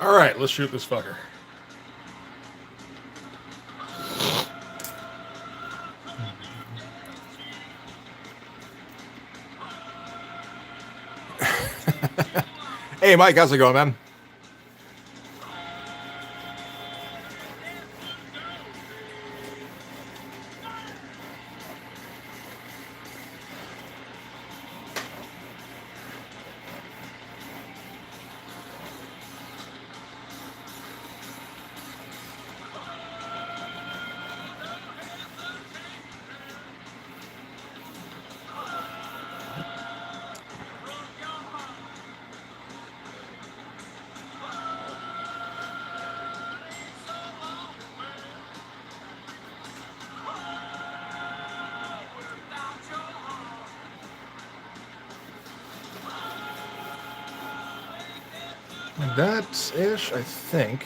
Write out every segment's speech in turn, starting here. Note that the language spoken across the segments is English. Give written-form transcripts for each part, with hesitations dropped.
Alright, let's shoot this fucker. Hey, Mike, how's it going, man? That's ish, I think.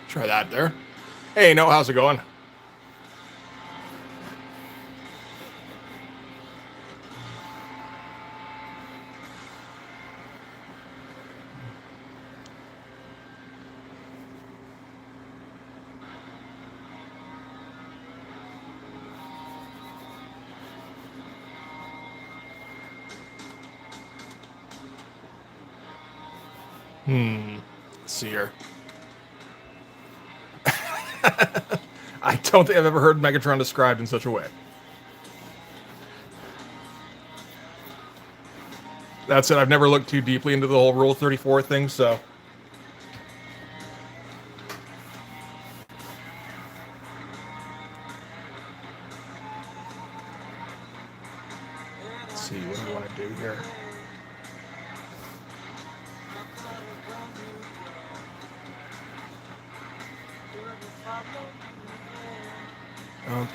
Try that there. Hey, no, how's it going? Let's see here. I don't think I've ever heard Megatron described in such a way. That's it. I've never looked too deeply into the whole Rule 34 thing, so. Let's see, what do you want to do here?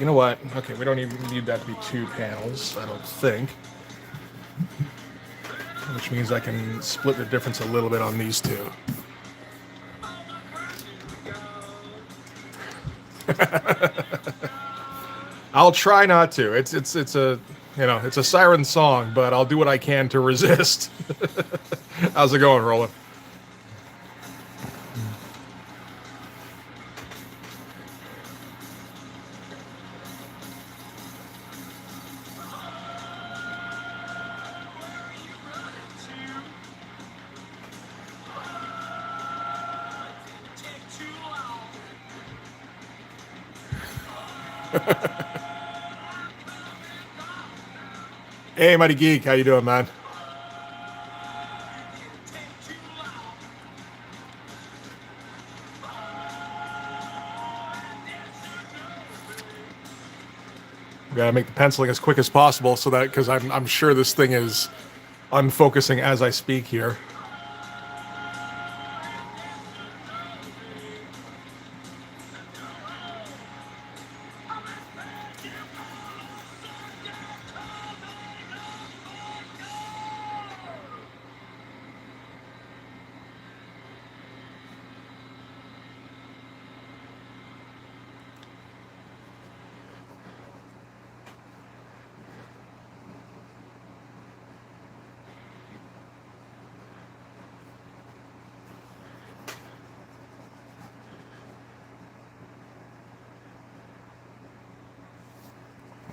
You know what? Okay, we don't even need that to be 2 panels, I don't think. Which means I can split the difference a little bit on these two. I'll try not to. It's a it's a siren song, but I'll do what I can to resist. How's it going, Roland? Hey, Mighty Geek, how you doing, man? We gotta make the penciling as quick as possible, so that because I'm sure this thing is unfocusing as I speak here.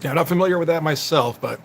Yeah, I'm not familiar with that myself, but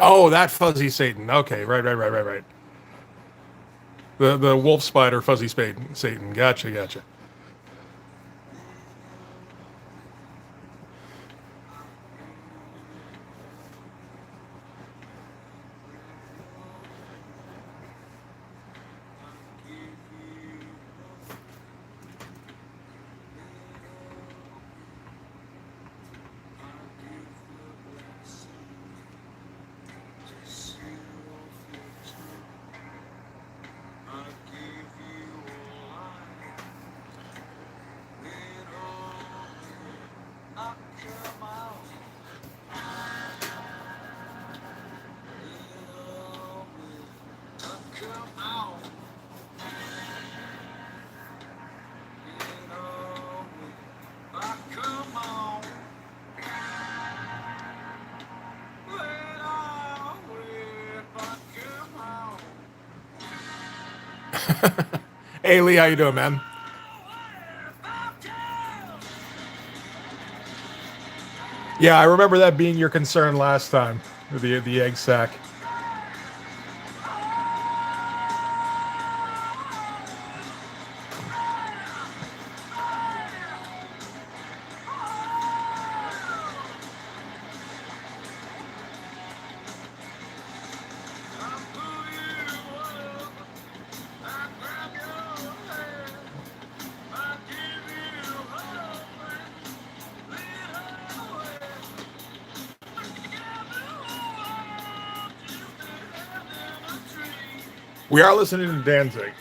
oh, that fuzzy Satan. Okay, right. The wolf spider fuzzy Satan. Gotcha. Hey Lee, how you doing, man? Yeah, I remember that being your concern last time with the egg sack. We are listening to Danzig.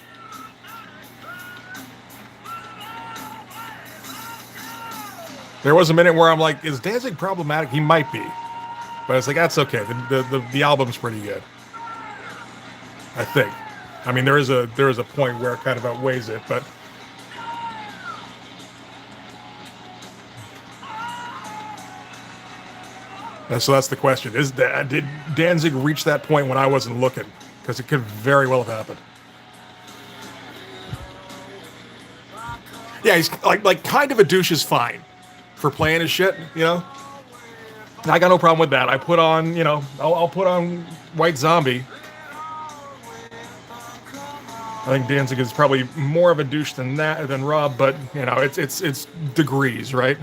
There was a minute where I'm like, is Danzig problematic? He might be. But it's like, that's okay. The album's pretty good. I think. I mean, there is a point where it kind of outweighs it, but so that's the question: is that did Danzig reach that point when I wasn't looking? Because it could very well have happened. Yeah, he's like kind of a douche is fine for playing his shit. I got no problem with that. I put on, I'll put on White Zombie. I think Danzig is probably more of a douche than Rob, but it's degrees, right?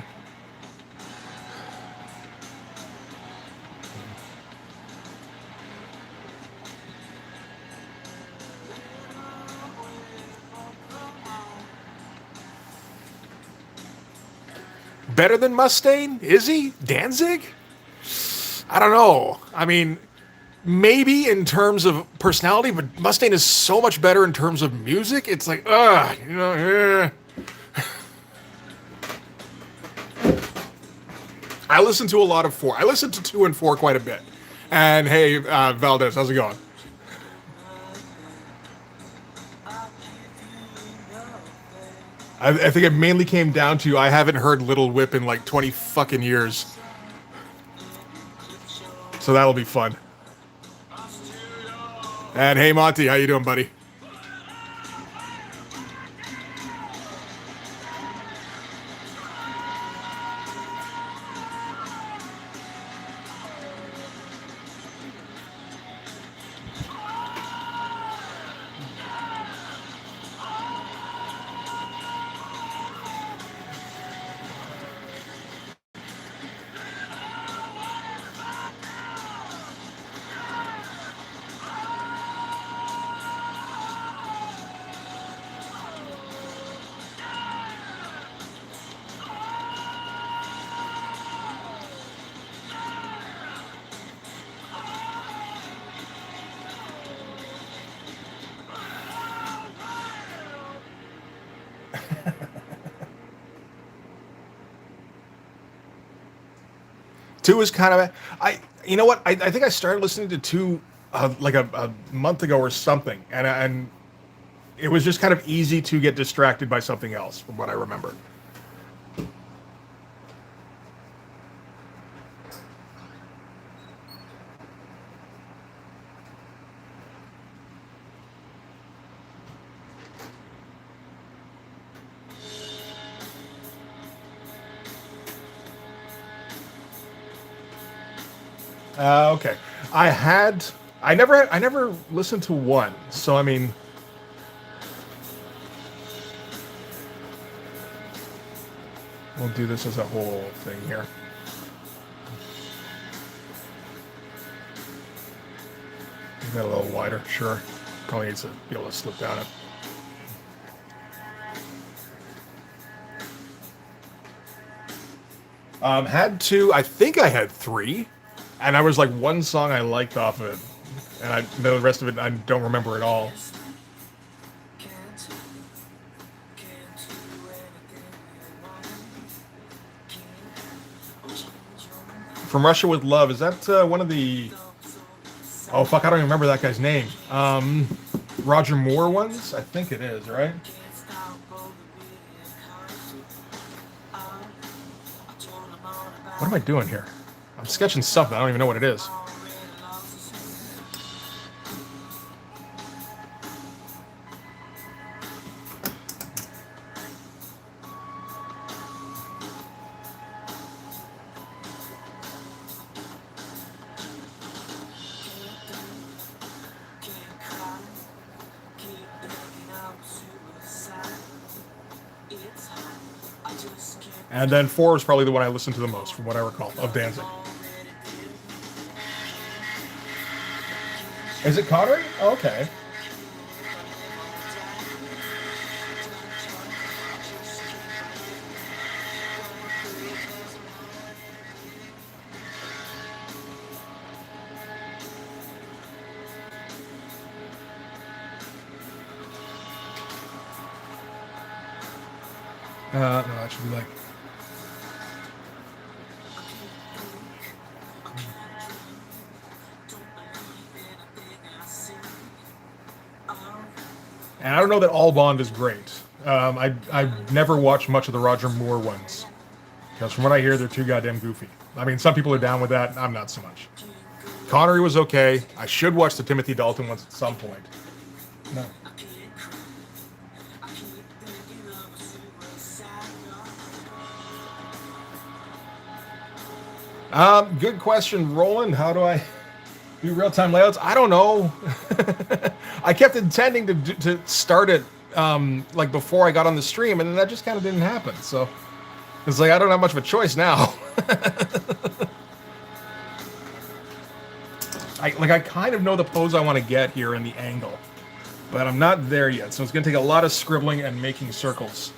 Better than Mustaine? Is he? Danzig? I don't know. I mean, maybe in terms of personality, but Mustaine is so much better in terms of music. It's like, I listen to a lot of four. I listen to two and four quite a bit. And hey, Valdez, how's it going? I think it mainly came down to I haven't heard Little Whip in like 20 fucking years. So that'll be fun. And hey, Monty, how you doing, buddy? Two is kind of you know what? I think I started listening to two like a month ago or something, and it was just kind of easy to get distracted by something else, from what I remember. Okay, I never listened to one, so I mean, we'll do this as a whole thing here. Make that a little wider, sure. Probably needs to be able to slip down it. Had two. I think I had three, and I was like one song I liked off of it, and the rest of it I don't remember at all. From Russia with Love. Is that one of the? Oh fuck! I don't even remember that guy's name. Roger Moore ones. I think it is right. What am I doing here? I'm sketching something. I don't even know what it is. And then 4 is probably the one I listened to the most, from what I recall, of Danzig. Is it Connery? Oh, okay. No, that should be like... And I don't know that All Bond is great. I've never watched much of the Roger Moore ones. Because from what I hear, they're too goddamn goofy. I mean, some people are down with that. I'm not so much. Connery was okay. I should watch the Timothy Dalton ones at some point. No. Good question, Roland. How do I do real-time layouts? I don't know. I kept intending to start it like before I got on the stream, and then that just kind of didn't happen. So it's like I don't have much of a choice now. I kind of know the pose I want to get here in the angle, but I'm not there yet. So it's going to take a lot of scribbling and making circles.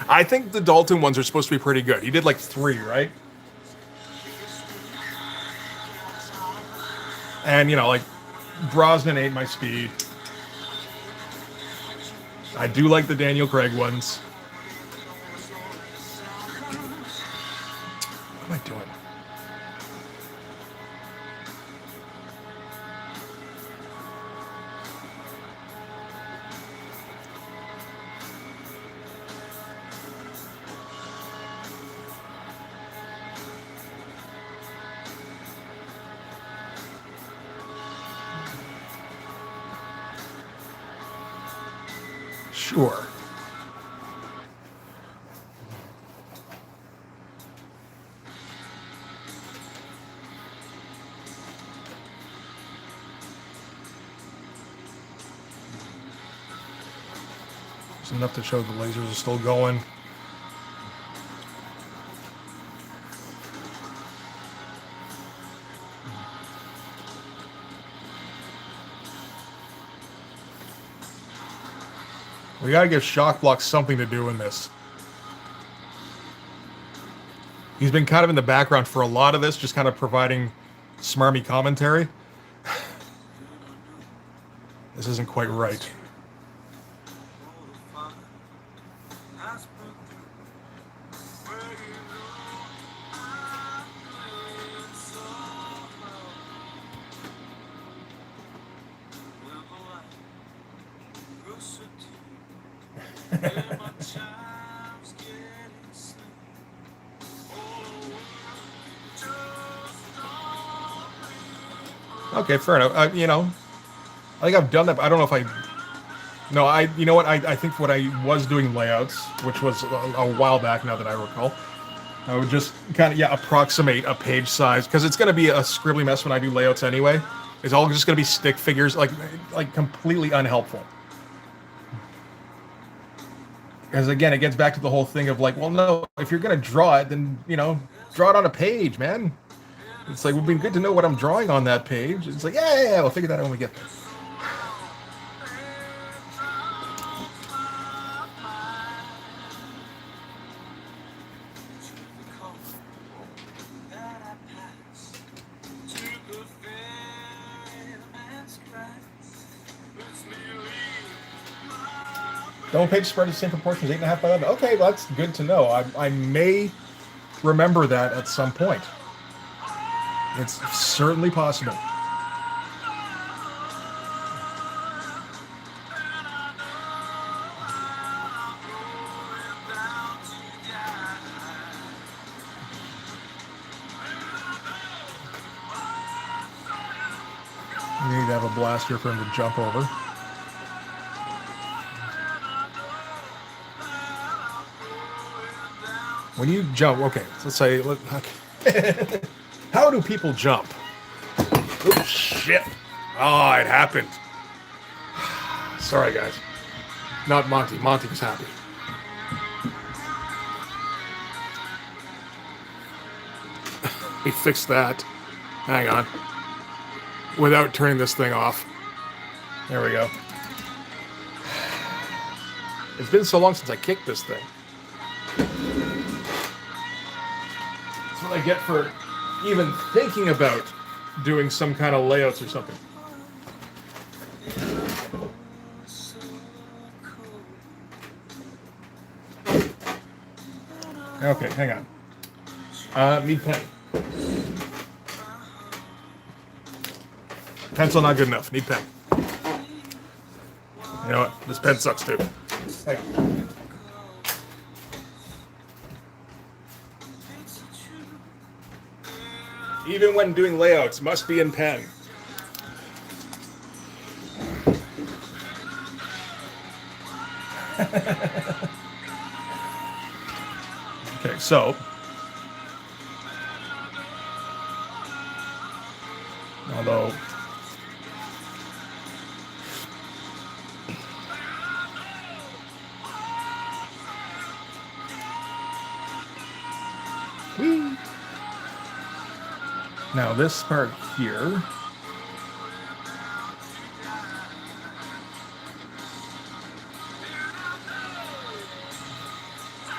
I think the Dalton ones are supposed to be pretty good. He did like 3, right? And, you know, like, Brosnan ain't my speed. I do like the Daniel Craig ones. What am I doing? Sure. It's enough to show the lasers are still going. We gotta give Shockblock something to do in this. He's been kind of in the background for a lot of this, just kind of providing smarmy commentary. This isn't quite right. Okay, fair enough. You know, I think I've done that. But I don't know if I. No, You know what? I think what I was doing layouts, which was a while back now that I recall. I would just kind of approximate a page size because it's going to be a scribbly mess when I do layouts anyway. It's all just going to be stick figures, like completely unhelpful. Because again, it gets back to the whole thing of like, well, no, if you're going to draw it, then draw it on a page, man. It's like, it would be good to know what I'm drawing on that page. It's like, yeah, we'll figure that out when we get there. Double page spread is the same proportion as 8.5 by 11. Okay, well, that's good to know. I may remember that at some point. It's certainly possible. You need to have a blaster for him to jump over. When you jump, okay, let's say, okay. How do people jump? Oh, shit. Oh, it happened. Sorry, guys. Not Monty. Monty was happy. We fixed that. Hang on. Without turning this thing off. There we go. It's been so long since I kicked this thing. That's what I get for even thinking about doing some kind of layouts or something. Okay, hang on. Need pen. Pencil not good enough. Need pen. You know what? This pen sucks too. Hey. Even when doing layouts, must be in pen. Okay, so although now this part here,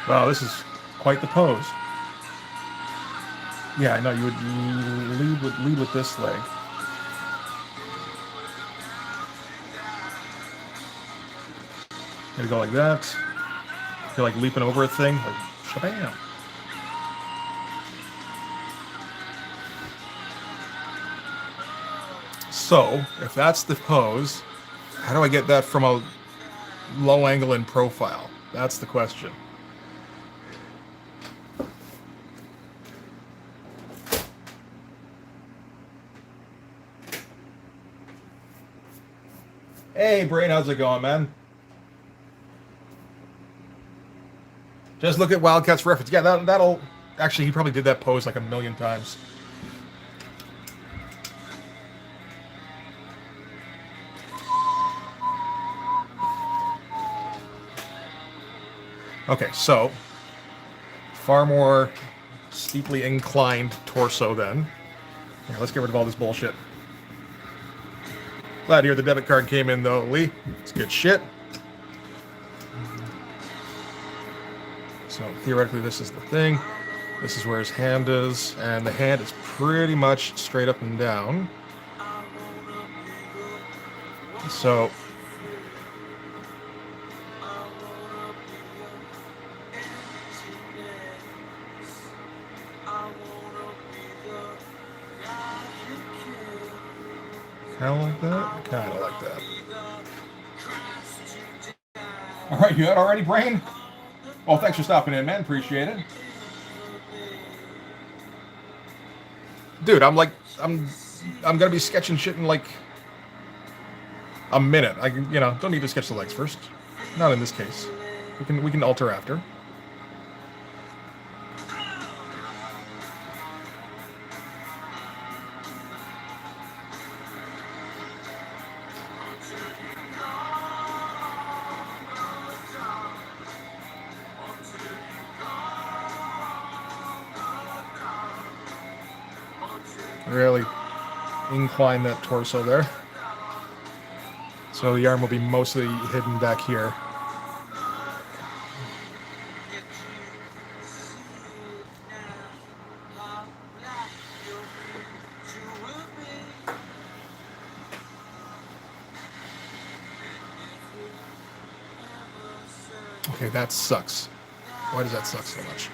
wow, this is quite the pose. Yeah, I know you would lead with this leg. Gonna go like that. Feel like leaping over a thing, like shabam. So, if that's the pose, how do I get that from a low angle in profile? That's the question. Hey, Brain, how's it going, man? Just look at Wildcats reference. Yeah, that'll... Actually, he probably did that pose like a million times. Okay, so... far more steeply inclined torso then. Here, let's get rid of all this bullshit. Glad to hear the debit card came in, though, Lee. It's good shit. So, theoretically, this is the thing. This is where his hand is, and the hand is pretty much straight up and down. So... kind of like that? Kind of like that. Alright, you good already, Brain? Oh, thanks for stopping in, man. Appreciate it. Dude, I'm gonna be sketching shit in like a minute. I can, don't need to sketch the legs first. Not in this case. We can alter after. Really incline that torso there. So the arm will be mostly hidden back here. Okay, that sucks. Why does that suck so much?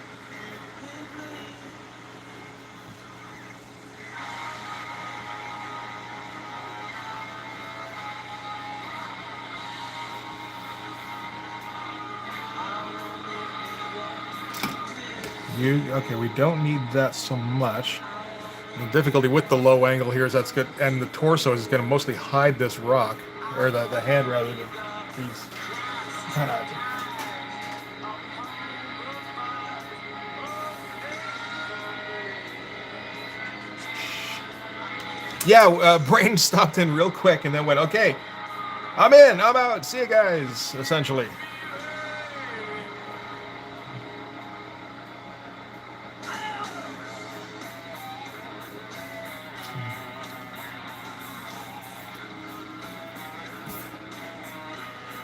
Okay, we don't need that so much. The difficulty with the low angle here is that's good, and the torso is going to mostly hide this rock, or the hand rather than these kind of. Yeah, Brain stopped in real quick and then went, okay, I'm in, I'm out, see you guys, essentially.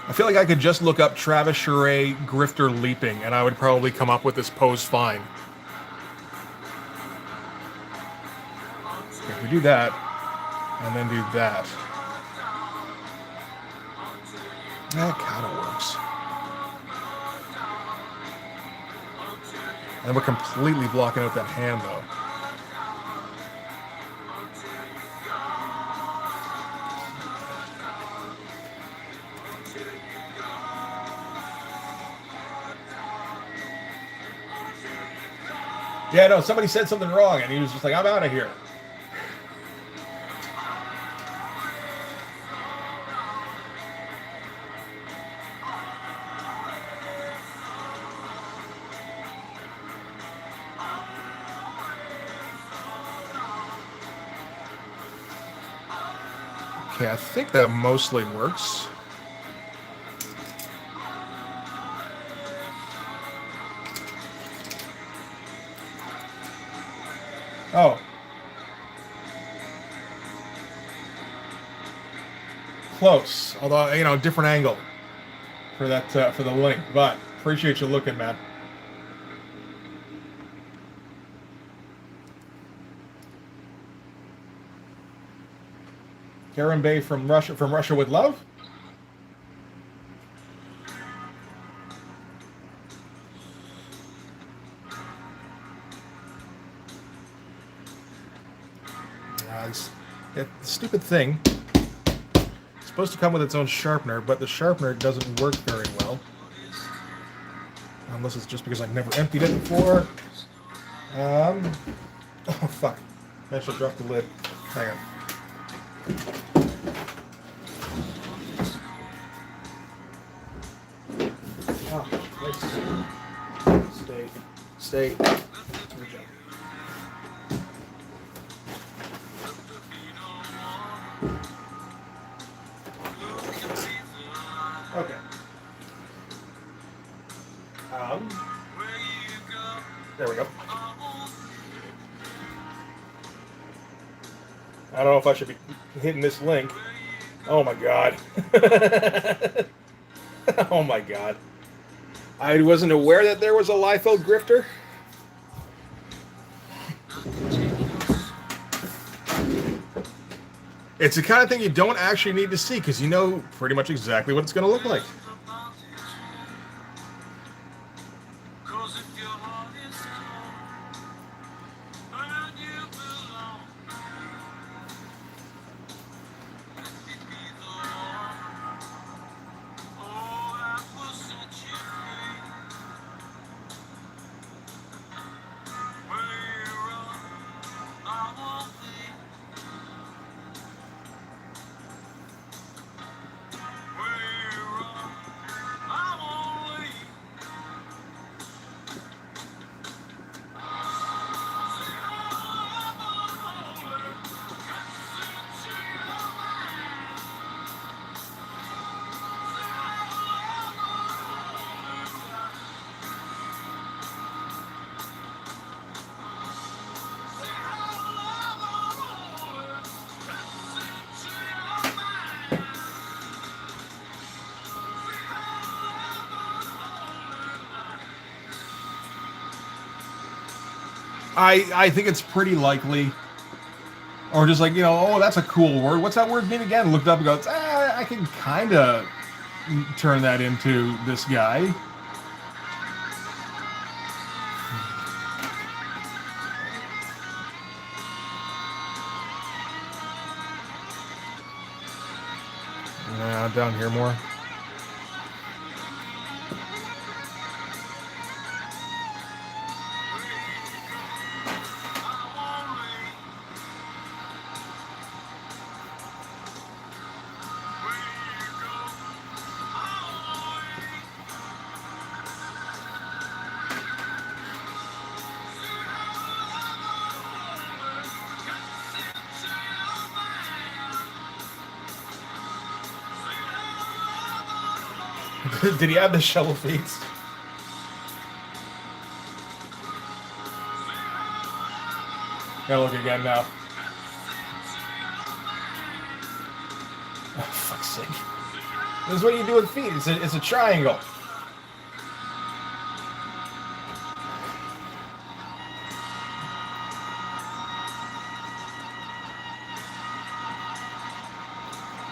I feel like I could just look up Travis Charest grifter leaping, and I would probably come up with this pose fine. If we do that, and then do that, that kind of works. And we're completely blocking out that hand, though. Yeah, no, somebody said something wrong, and he was just like, I'm out of here. Okay, I think that mostly works. Oh. Close, although, you know, different angle for that for the link, but appreciate you looking, man. Karen Bay from Russia with love. The stupid thing. It's supposed to come with its own sharpener, but the sharpener doesn't work very well. Unless it's just because I've never emptied it before. Oh, fuck. I should drop the lid. Hang on. Oh, stay. Okay. There we go. I don't know if I should be hitting this link. Oh my god. Oh my god. I wasn't aware that there was a LIFO grifter. It's the kind of thing you don't actually need to see because you know pretty much exactly what it's going to look like. I think it's pretty likely, or just like, you know, oh, that's a cool word. What's that word mean again? Looked up and goes, I can kind of turn that into this guy. Down here more. Did he have the shovel feet? Gotta look again now. Oh, fuck's sake. This is what you do with feet. It's a triangle.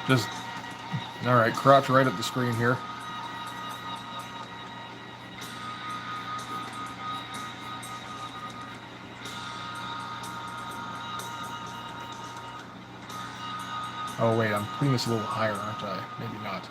Just, all right, crouch right at the screen here. Oh wait, I'm putting this a little higher, aren't I? Maybe not.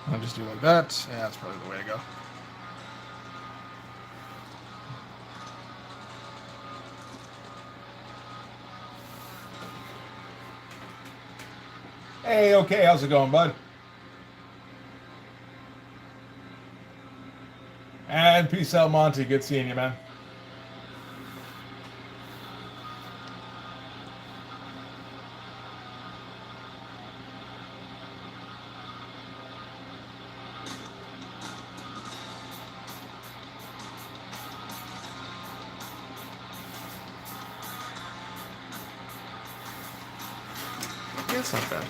I'll just do it like that. Yeah, that's probably the way to go. Hey, okay, how's it going, bud? And peace out, Monty. Good seeing you, man. Yeah, it's not bad.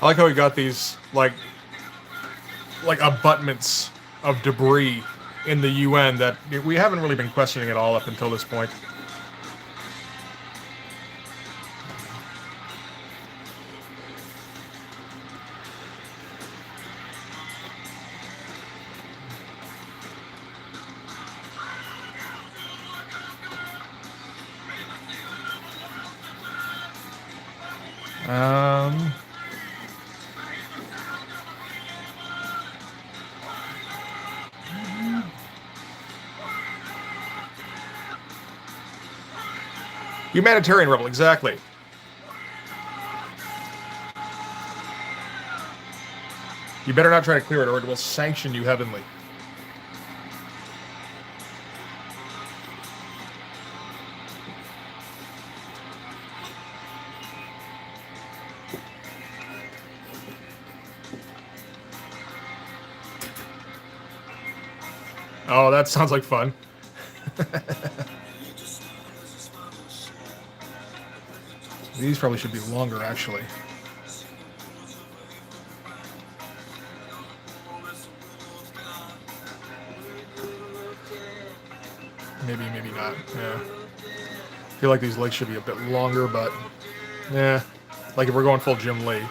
I like how we got these like abutments of debris in the UN that we haven't really been questioning at all up until this point. Humanitarian rebel, exactly. You better not try to clear it or it will sanction you heavenly. Oh, that sounds like fun. These probably should be longer, actually. Maybe, maybe not. Yeah. I feel like these legs should be a bit longer, but yeah. Like if we're going full Jim Lee.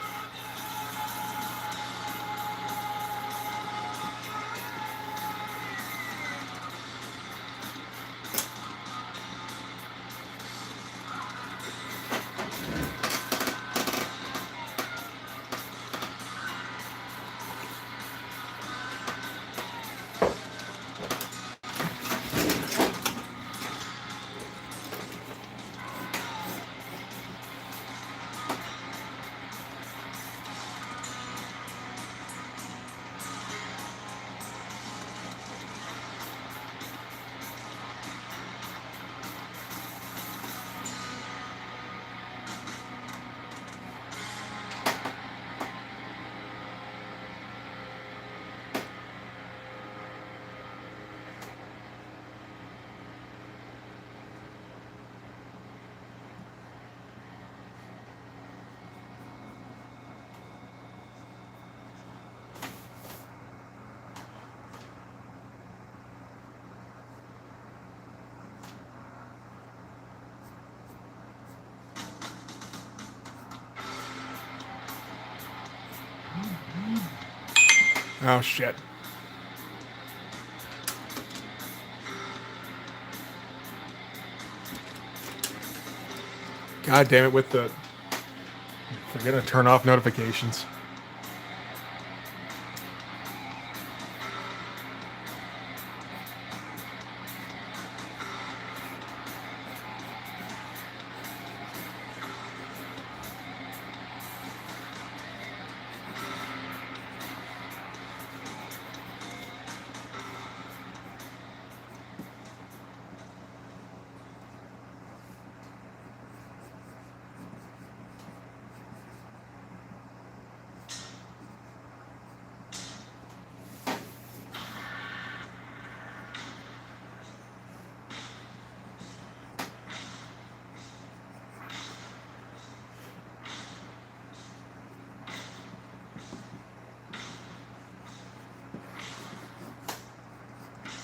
Oh, shit. God damn it with the... Forget to turn off notifications.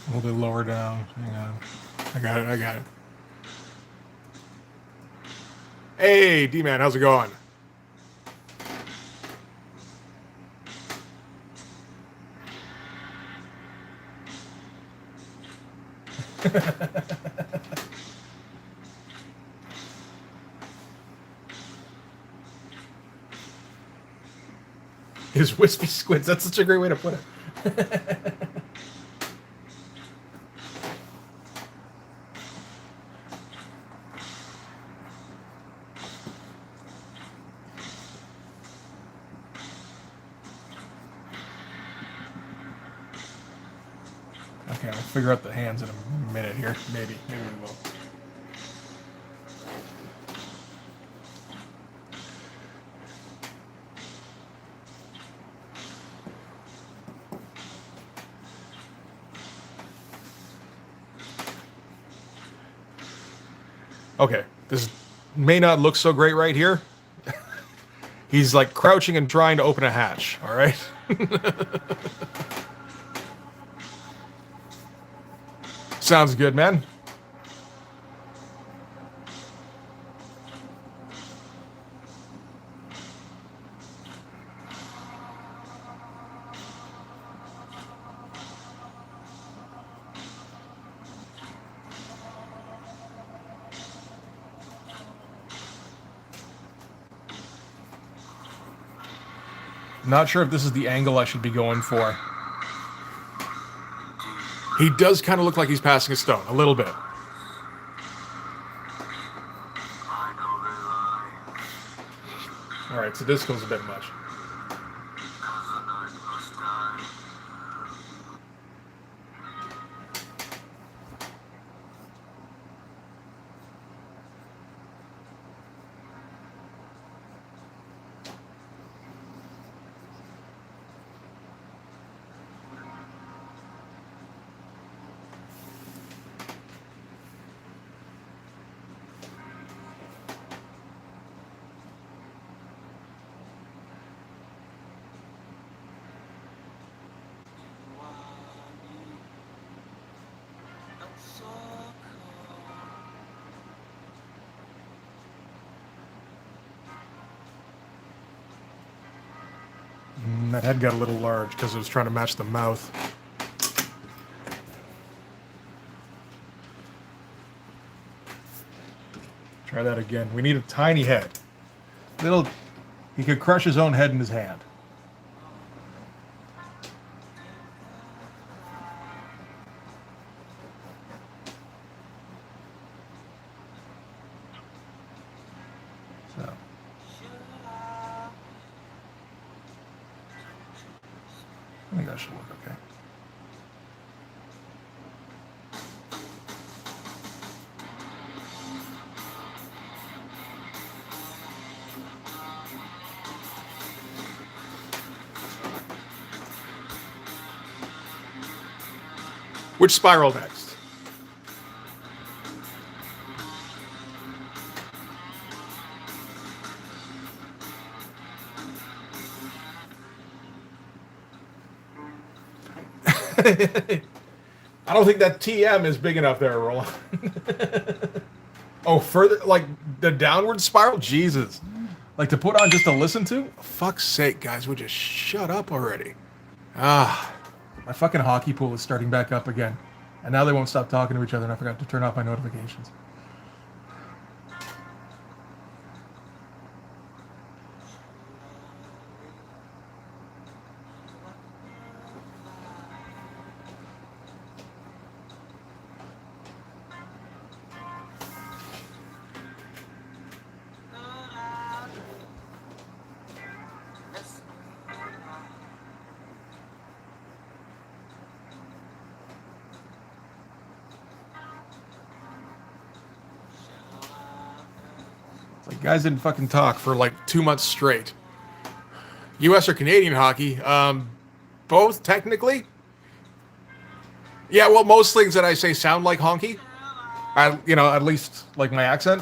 A little bit lower down. Hang on. I got it. Hey, D-Man, how's it going? His wispy squids. That's such a great way to put it. Okay, I'll figure out the hands in a minute here. Maybe we will. Okay, this may not look so great right here. He's like crouching and trying to open a hatch, all right? Sounds good, man. Not sure if this is the angle I should be going for. He does kind of look like he's passing a stone, a little bit. Alright, so this goes a bit much. That head got a little large because it was trying to match the mouth. Try that again. We need a tiny head. Little. He could crush his own head in his hand. So. I think that should work okay. Which spiral next? I don't think that TM is big enough there, Roland. Oh, further, like the downward spiral? Jesus. Like to put on just to listen to? Fuck's sake, guys, would you shut up already? Ah, my fucking hockey pool is starting back up again. And now they won't stop talking to each other, and I forgot to turn off my notifications. Like, guys didn't fucking talk for like 2 months straight. U.S. or Canadian hockey? Both, technically. Yeah, well, most things that I say sound like honky. At least like my accent.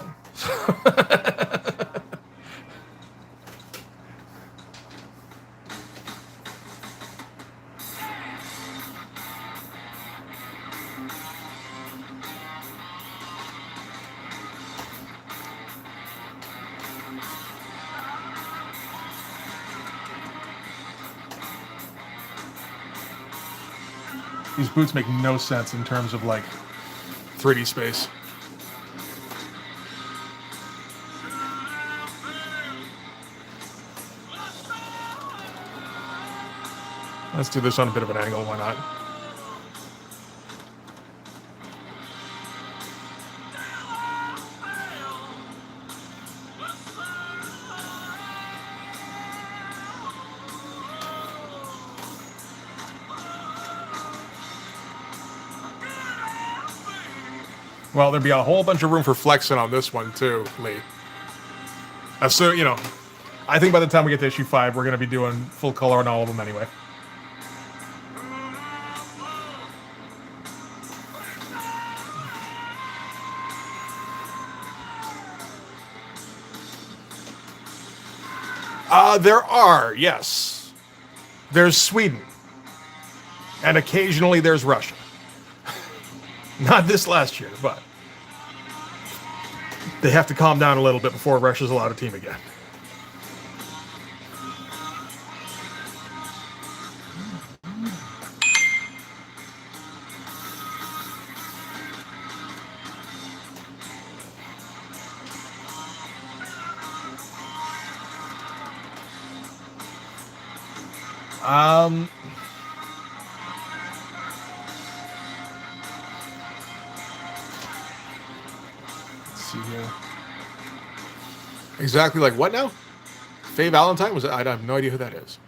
These boots make no sense in terms of like 3D space. Let's do this on a bit of an angle, why not? Well, there'd be a whole bunch of room for flexing on this one too, Lee. So, I think by the time we get to issue 5, we're going to be doing full color on all of them anyway. There are, yes. There's Sweden. And occasionally there's Russia. Not this last year, but they have to calm down a little bit before Russia's allowed a team again. Let's see here. Exactly like what now? Faye Valentine? Was it? I have no idea who that is.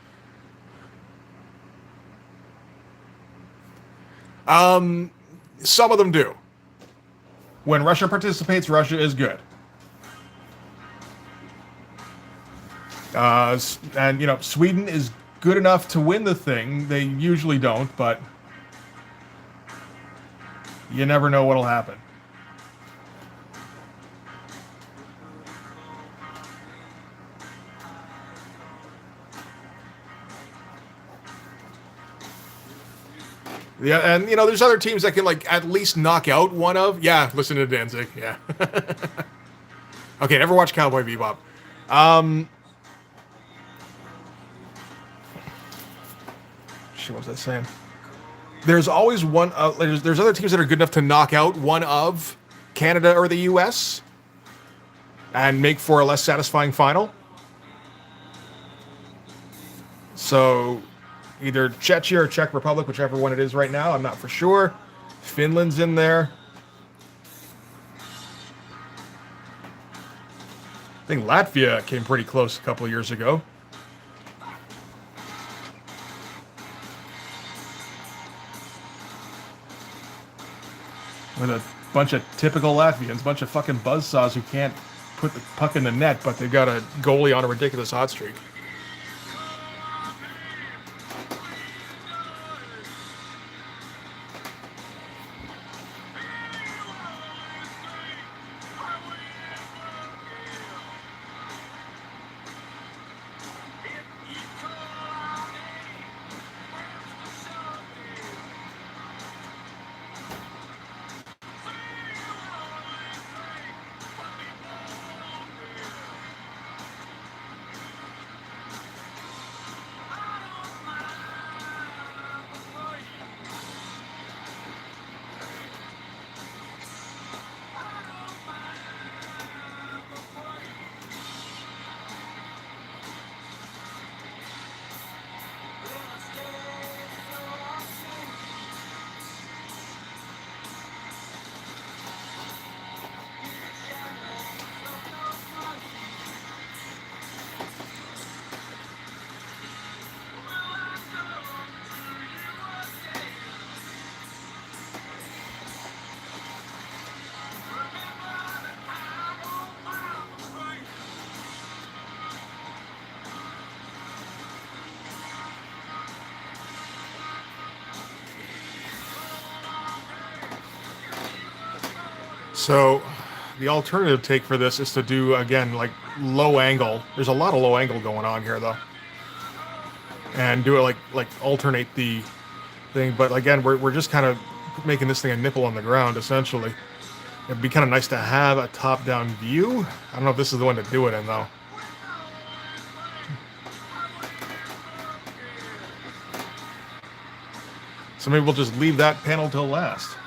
Some of them do. When Russia participates, Russia is good. And Sweden is good enough to win the thing. They usually don't, but you never know what'll happen. Yeah, and there's other teams that can like at least knock out one of. Yeah, listen to Danzig. Yeah. Okay, never watched Cowboy Bebop. Shit, what was I saying? There's always one. There's other teams that are good enough to knock out one of Canada or the U.S. and make for a less satisfying final. So either Czechia or Czech Republic, whichever one it is right now, I'm not for sure. Finland's in there. I think Latvia came pretty close a couple of years ago. With a bunch of typical Latvians, bunch of fucking buzzsaws who can't put the puck in the net, but they've got a goalie on a ridiculous hot streak. So the alternative take for this is to do, again, like low angle. There's a lot of low angle going on here, though. And do it like alternate the thing. But again, we're just kind of making this thing a nipple on the ground, essentially. It'd be kind of nice to have a top-down view. I don't know if this is the one to do it in, though. So maybe we'll just leave that panel till last.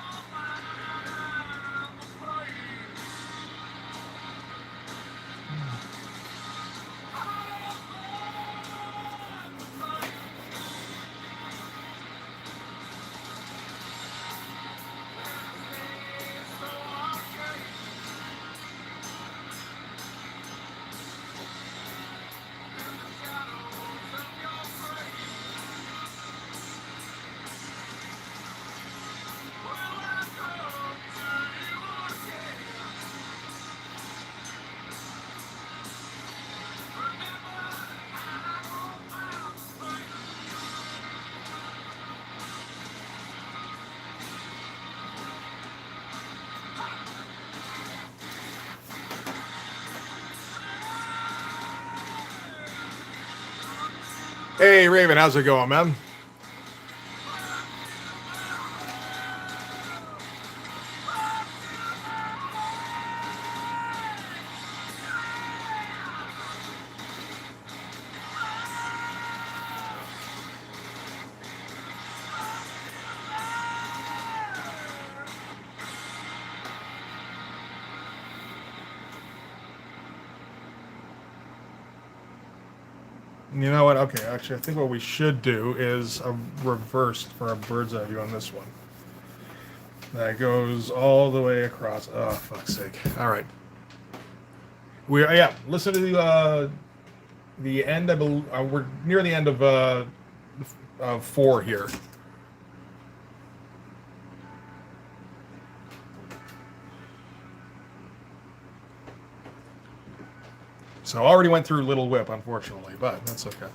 Hey, Raven, how's it going, man? You know what? Okay, actually, I think what we should do is a reversed for a bird's eye view on this one. That goes all the way across. Oh, fuck's sake. All right. Yeah, listen to the end. I believe we're near the end of 4 here. So I already went through Little Whip, unfortunately, but that's okay.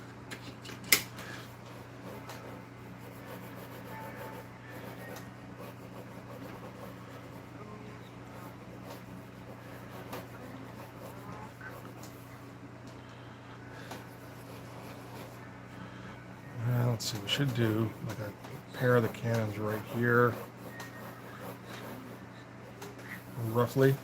Let's see, we should do like a pair of the cannons right here, roughly.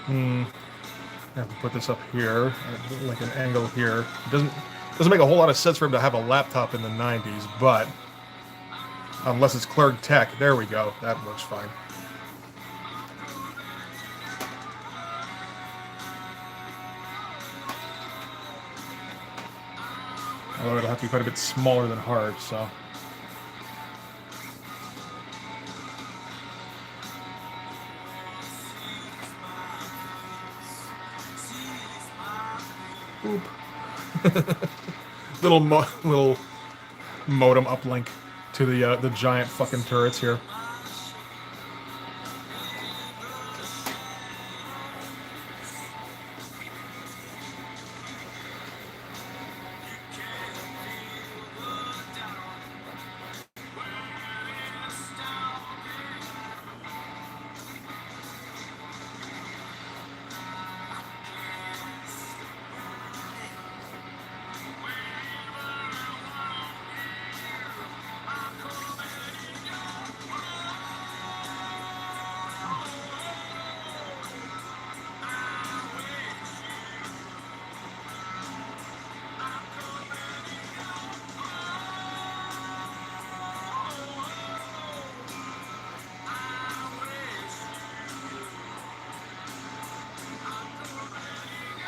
I have to put this up here, like an angle here. It doesn't make a whole lot of sense for him to have a laptop in the 90s, but unless it's Clerg Tech, there we go. That works fine. Although it'll have to be quite a bit smaller than hard, so. Oop. little modem uplink to the giant fucking turrets here.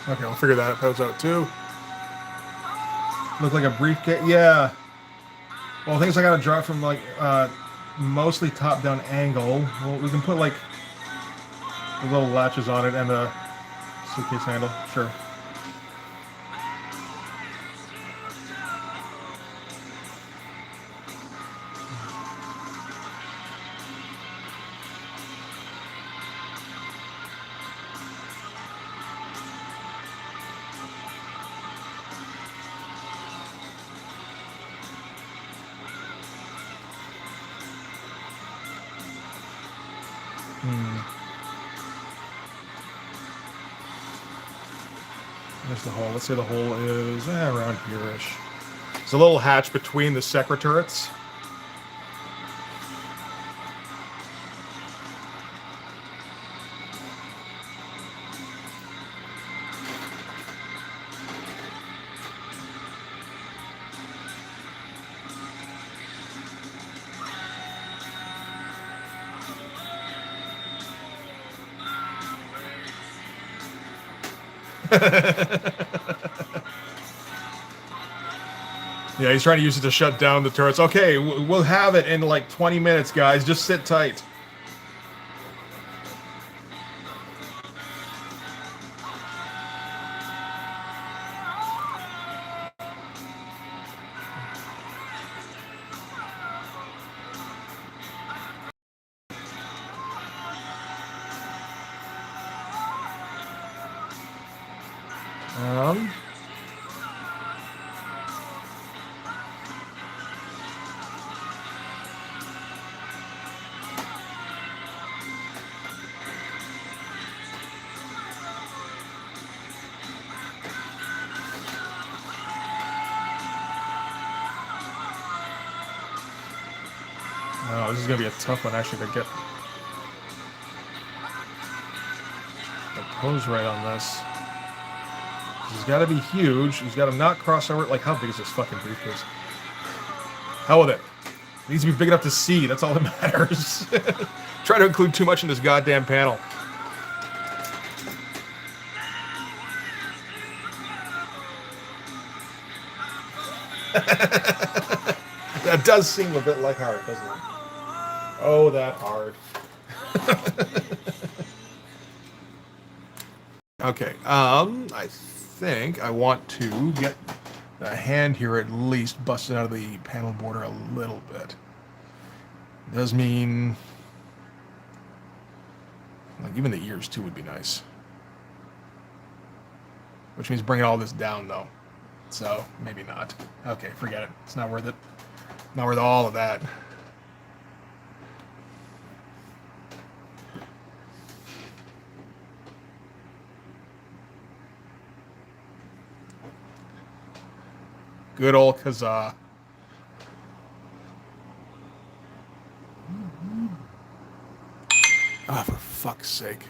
Okay, we'll figure those out too. Look like a briefcase. Yeah. Well, things I gotta drop from like mostly top-down angle. Well, we can put like the little latches on it and a suitcase handle. Sure. There's the hole. Let's say the hole is around here-ish. There's a little hatch between the secreturrets. Yeah, he's trying to use it to shut down the turrets. Okay, we'll have it in like 20 minutes, guys. Just sit tight. Oh, this is gonna be a tough one actually to get the pose right on this. He's got to be huge. He's got to not cross over. Like, how big is this fucking briefcase? Hell with it. It needs to be big enough to see. That's all that matters. Try to include too much in this goddamn panel. That does seem a bit like hard, doesn't it? Oh, that hard. Okay, I think I want to get the hand here at least busted out of the panel border a little bit. Does mean, like, even the ears too would be nice. Which means bringing all this down though. So, maybe not. Okay, forget it. It's not worth it. Not worth all of that. Good old Kazaa. Ah, for fuck's sake.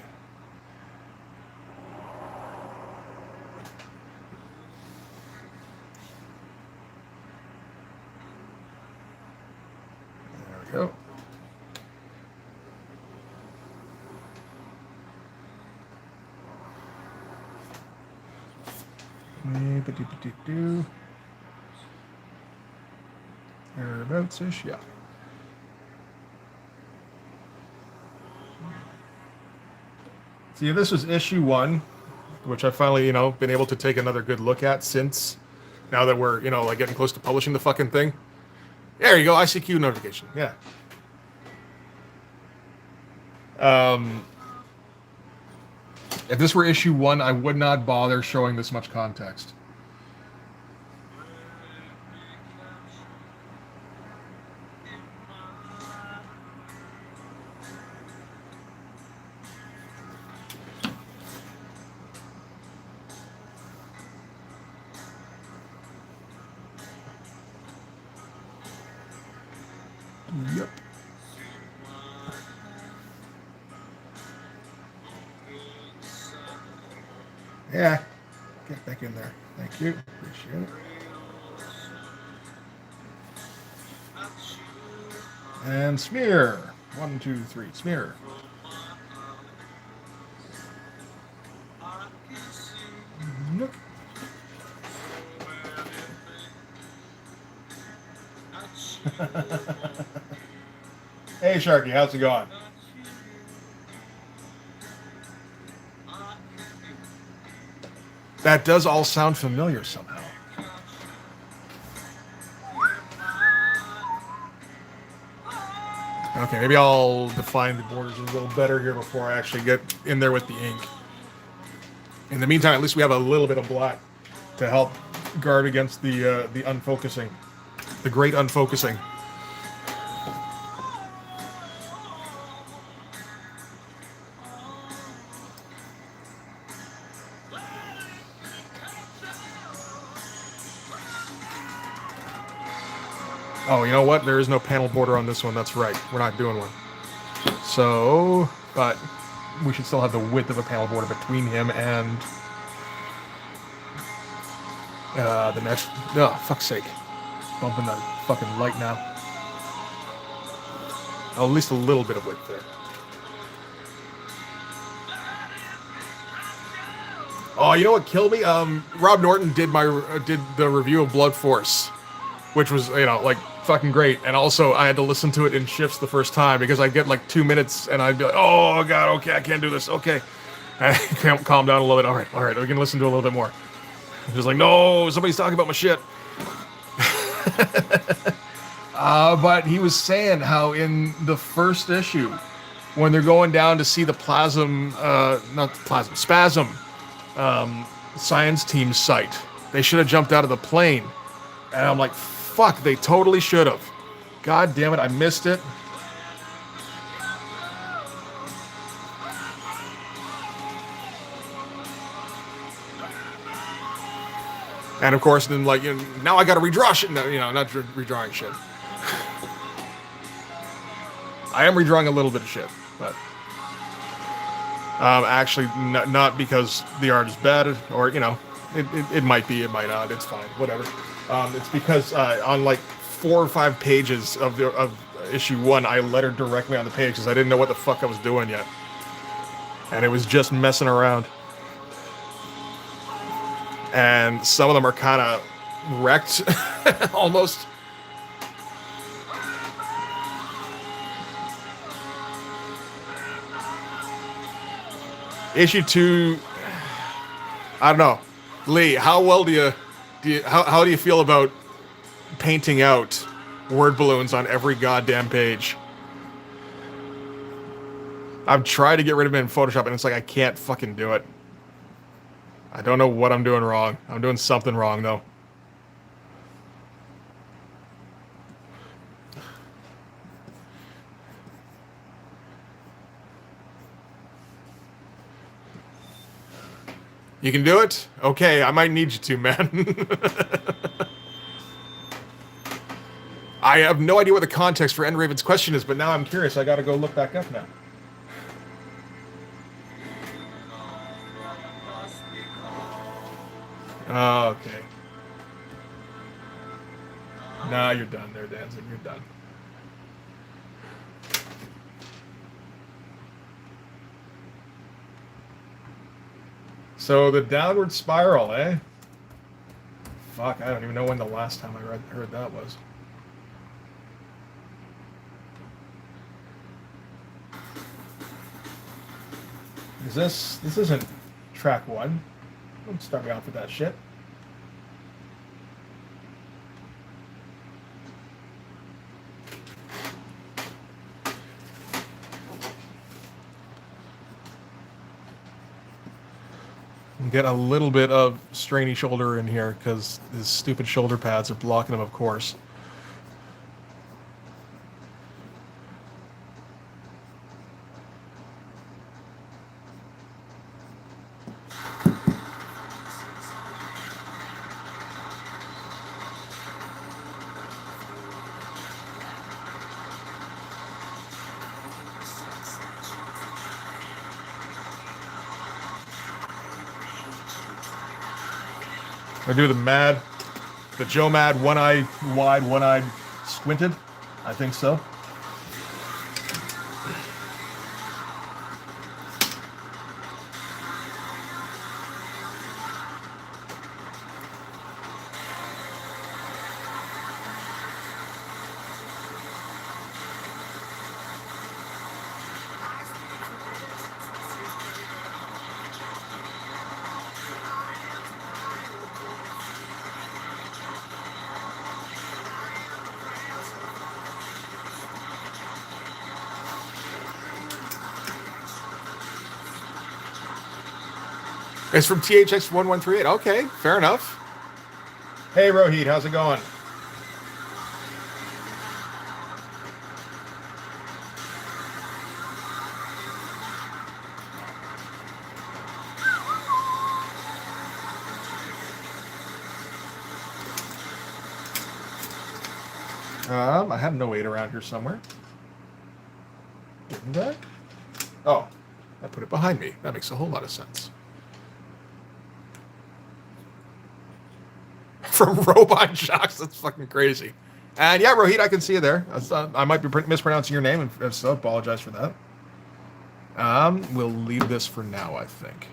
There we go. Do. Thereabouts-ish, yeah. See, this was issue 1, which I finally, been able to take another good look at since, now that we're, like getting close to publishing the fucking thing. There you go, ICQ notification, yeah. If this were issue 1, I would not bother showing this much context. Yep. Yeah. Get back in there. Thank you. Appreciate it. And smear. 1, 2, 3. Smear. Hey, Sharky, how's it going? That does all sound familiar somehow. Okay, maybe I'll define the borders a little better here before I actually get in there with the ink. In the meantime, at least we have a little bit of black to help guard against the unfocusing, the great unfocusing. Oh, you know what? There is no panel border on this one. That's right. We're not doing one. So, but we should still have the width of a panel border between him and the next. Oh, fuck's sake. Bumping the fucking light now. Oh, at least a little bit of width there. Oh, you know what killed me? Rob Norton did the review of Blood Force, which was, you know, like fucking great. And also I had to listen to it in shifts the first time because I'd get like 2 minutes and I'd be like, oh god, okay, I can't do this. Okay. And calm down a little bit. All right, we can listen to a little bit more. Just like, no, somebody's talking about my shit. But he was saying how in the first issue, when they're going down to see the Spasm science team site, they should have jumped out of the plane. And I'm like, fuck, they totally should have. God damn it, I missed it. And of course, then like, you know, now I gotta redraw shit. No, you know, not redrawing shit. I am redrawing a little bit of shit, but actually, not because the art is bad, or you know, it might be, it might not. It's fine, whatever. It's because on like 4 or 5 pages of issue 1, I lettered directly on the page because I didn't know what the fuck I was doing yet, and it was just messing around. And some of them are kind of wrecked, almost. Issue 2, I don't know. Lee, how well do you how do you feel about painting out word balloons on every goddamn page? I've tried to get rid of it in Photoshop and it's like I can't fucking do it. I don't know what I'm doing wrong. I'm doing something wrong though. You can do it? Okay, I might need you to, man. I have no idea what the context for Endraven's question is, but now I'm curious. I gotta go look back up now. Okay. Nah, you're done there, Danzig. You're done. So the downward spiral, eh? Fuck, I don't even know when the last time I heard that was. This isn't track 1. Don't start me off with that shit. Get a little bit of strainy shoulder in here because his stupid shoulder pads are blocking him, of course. I do the Joe Mad, one eye wide, one eye squinted. I think so. It's from THX1138. Okay, fair enough. Hey, Rohit, how's it going? I had no 8 around here somewhere. Didn't I? Oh, I put it behind me. That makes a whole lot of sense. From Robot Shocks, that's fucking crazy. And yeah, Rohit, I can see you there. I might be mispronouncing your name, and so apologize for that. We'll leave this for now, I think.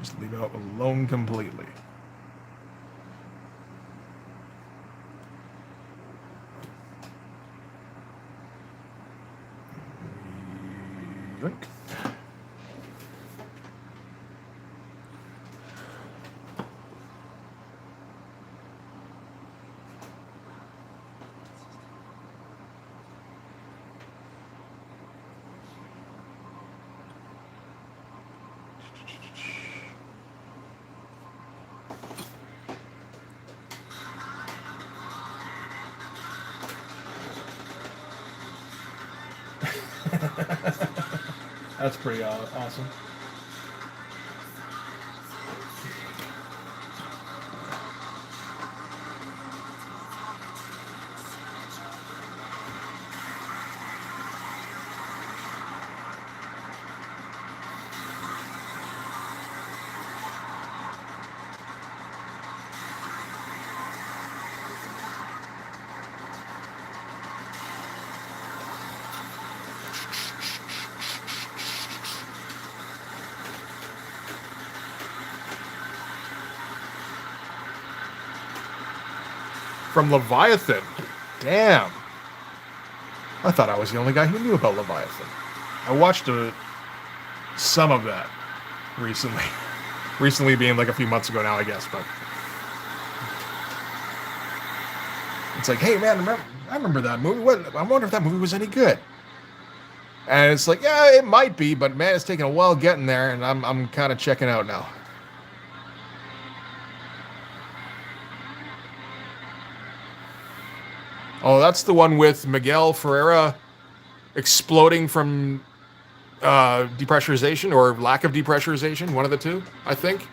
Just leave it alone completely. Drink. That's pretty awesome. From Leviathan. Damn. I thought I was the only guy who knew about Leviathan. I watched some of that recently. Recently being like a few months ago now, I guess, but it's like, hey man, I remember that movie. I wonder if that movie was any good. And it's like, yeah, it might be, but man, it's taking a while getting there, and I'm kind of checking out now. Oh, that's the one with Miguel Ferreira exploding from depressurization or lack of depressurization, one of the two, I think.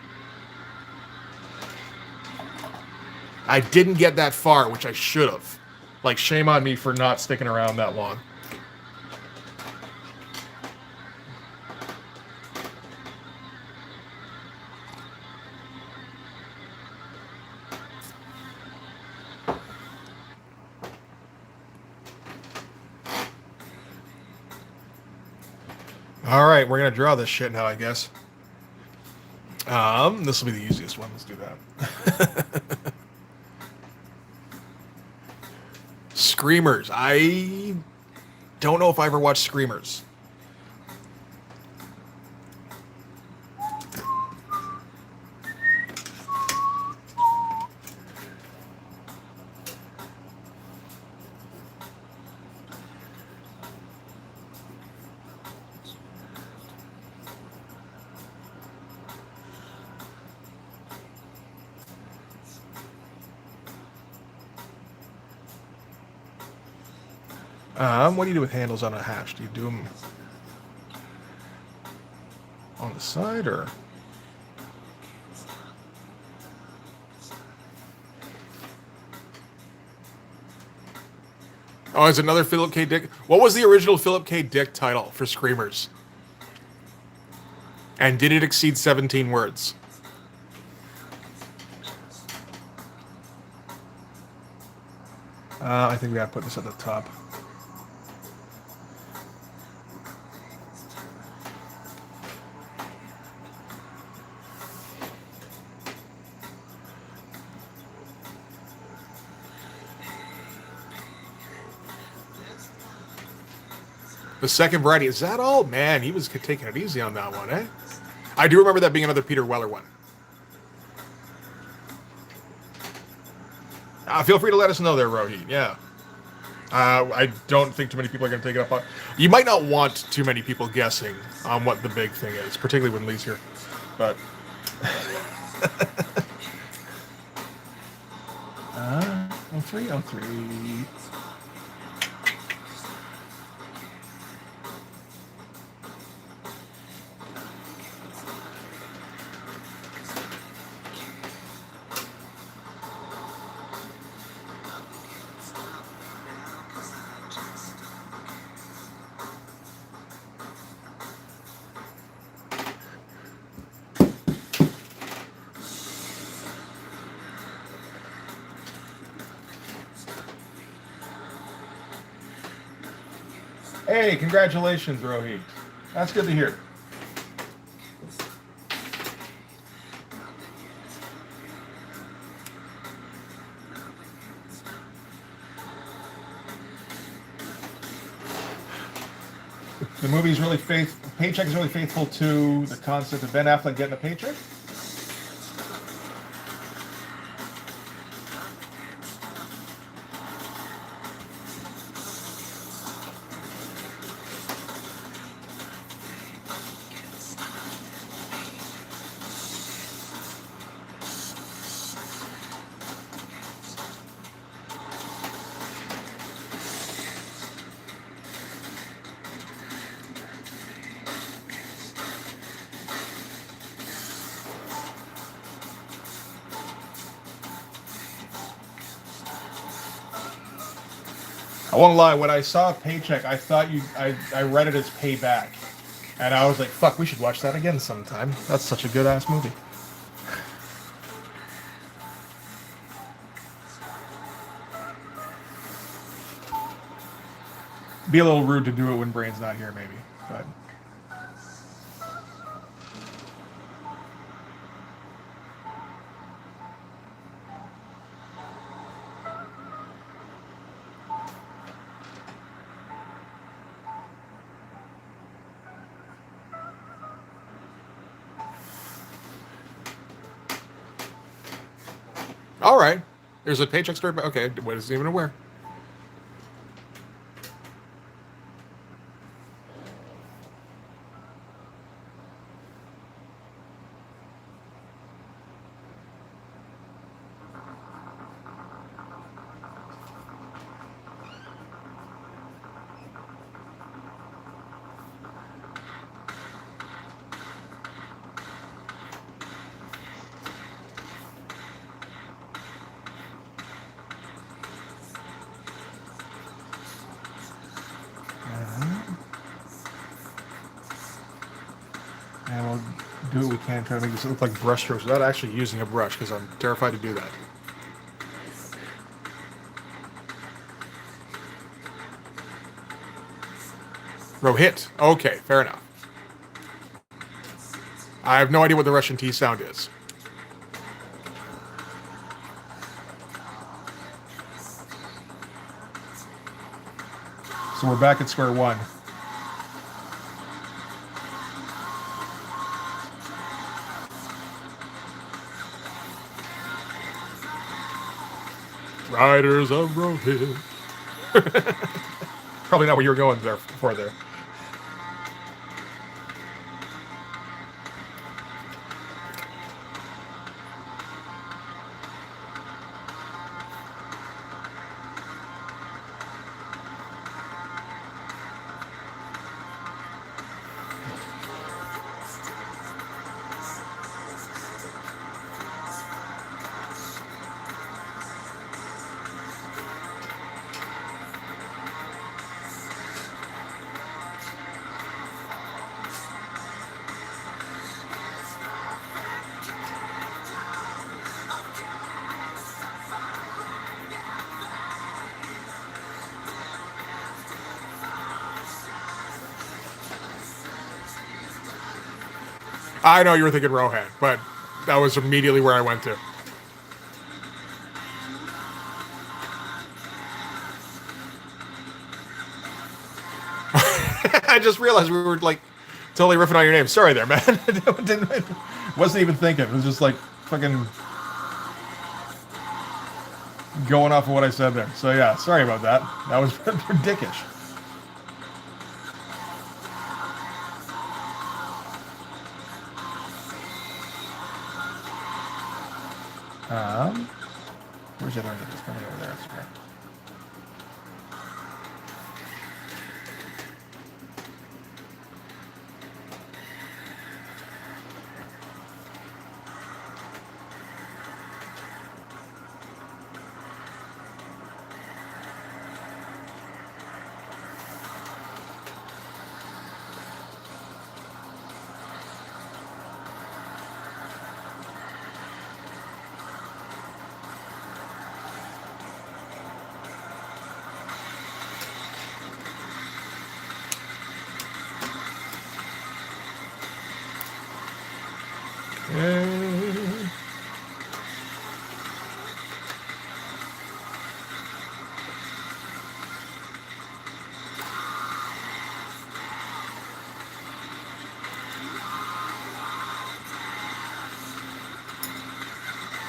I didn't get that far, which I should have. Like, shame on me for not sticking around that long. All right, we're gonna draw this shit now, I guess. This will be the easiest one. Let's do that. Screamers. I don't know if I ever watched Screamers. What do you do with handles on a hatch? Do you do them on the side or? Oh, it's another Philip K. Dick. What was the original Philip K. Dick title for Screamers? And did it exceed 17 words? I think we gotta put this at the top. The second variety, is that all? Man, he was taking it easy on that one, eh? I do remember that being another Peter Weller one. Feel free to let us know there, Rohit. Yeah. I don't think too many people are going to take it up on. You might not want too many people guessing on what the big thing is, particularly when Lee's here. But 0303. Hey, congratulations, Rohit. That's good to hear. The movie's really Paycheck is really faithful to the concept of Ben Affleck getting a paycheck. I won't lie, when I saw Paycheck, I thought I read it as Payback. And I was like, fuck, we should watch that again sometime. That's such a good ass movie. Be a little rude to do it when Brain's not here, maybe. But all right. There's a Paycheck story. Okay, I wasn't even aware. And we'll do what we can, try to make this look like brush strokes without actually using a brush, because I'm terrified to do that. Rohit. Okay, fair enough. I have no idea what the Russian T sound is. So we're back at square one. Riders of Rohit. Probably not what you were going there for there. I know you were thinking Rohan, but that was immediately where I went to. I just realized we were like totally riffing on your name. Sorry there, man. Wasn't even thinking. It was just like fucking going off of what I said there. So yeah, sorry about that. That was ridiculous. Where's the other end of this? Coming over there. That's okay.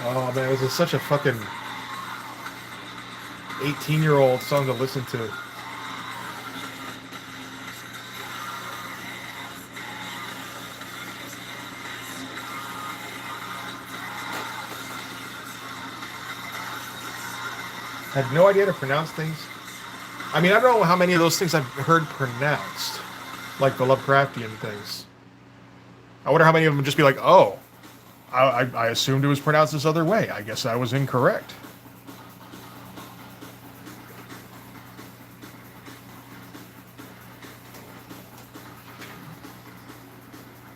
Oh man, this is such a fucking 18-year-old song to listen to. I had no idea to pronounce things. I mean, I don't know how many of those things I've heard pronounced, like the Lovecraftian things. I wonder how many of them would just be like, oh, I assumed it was pronounced this other way. I guess I was incorrect.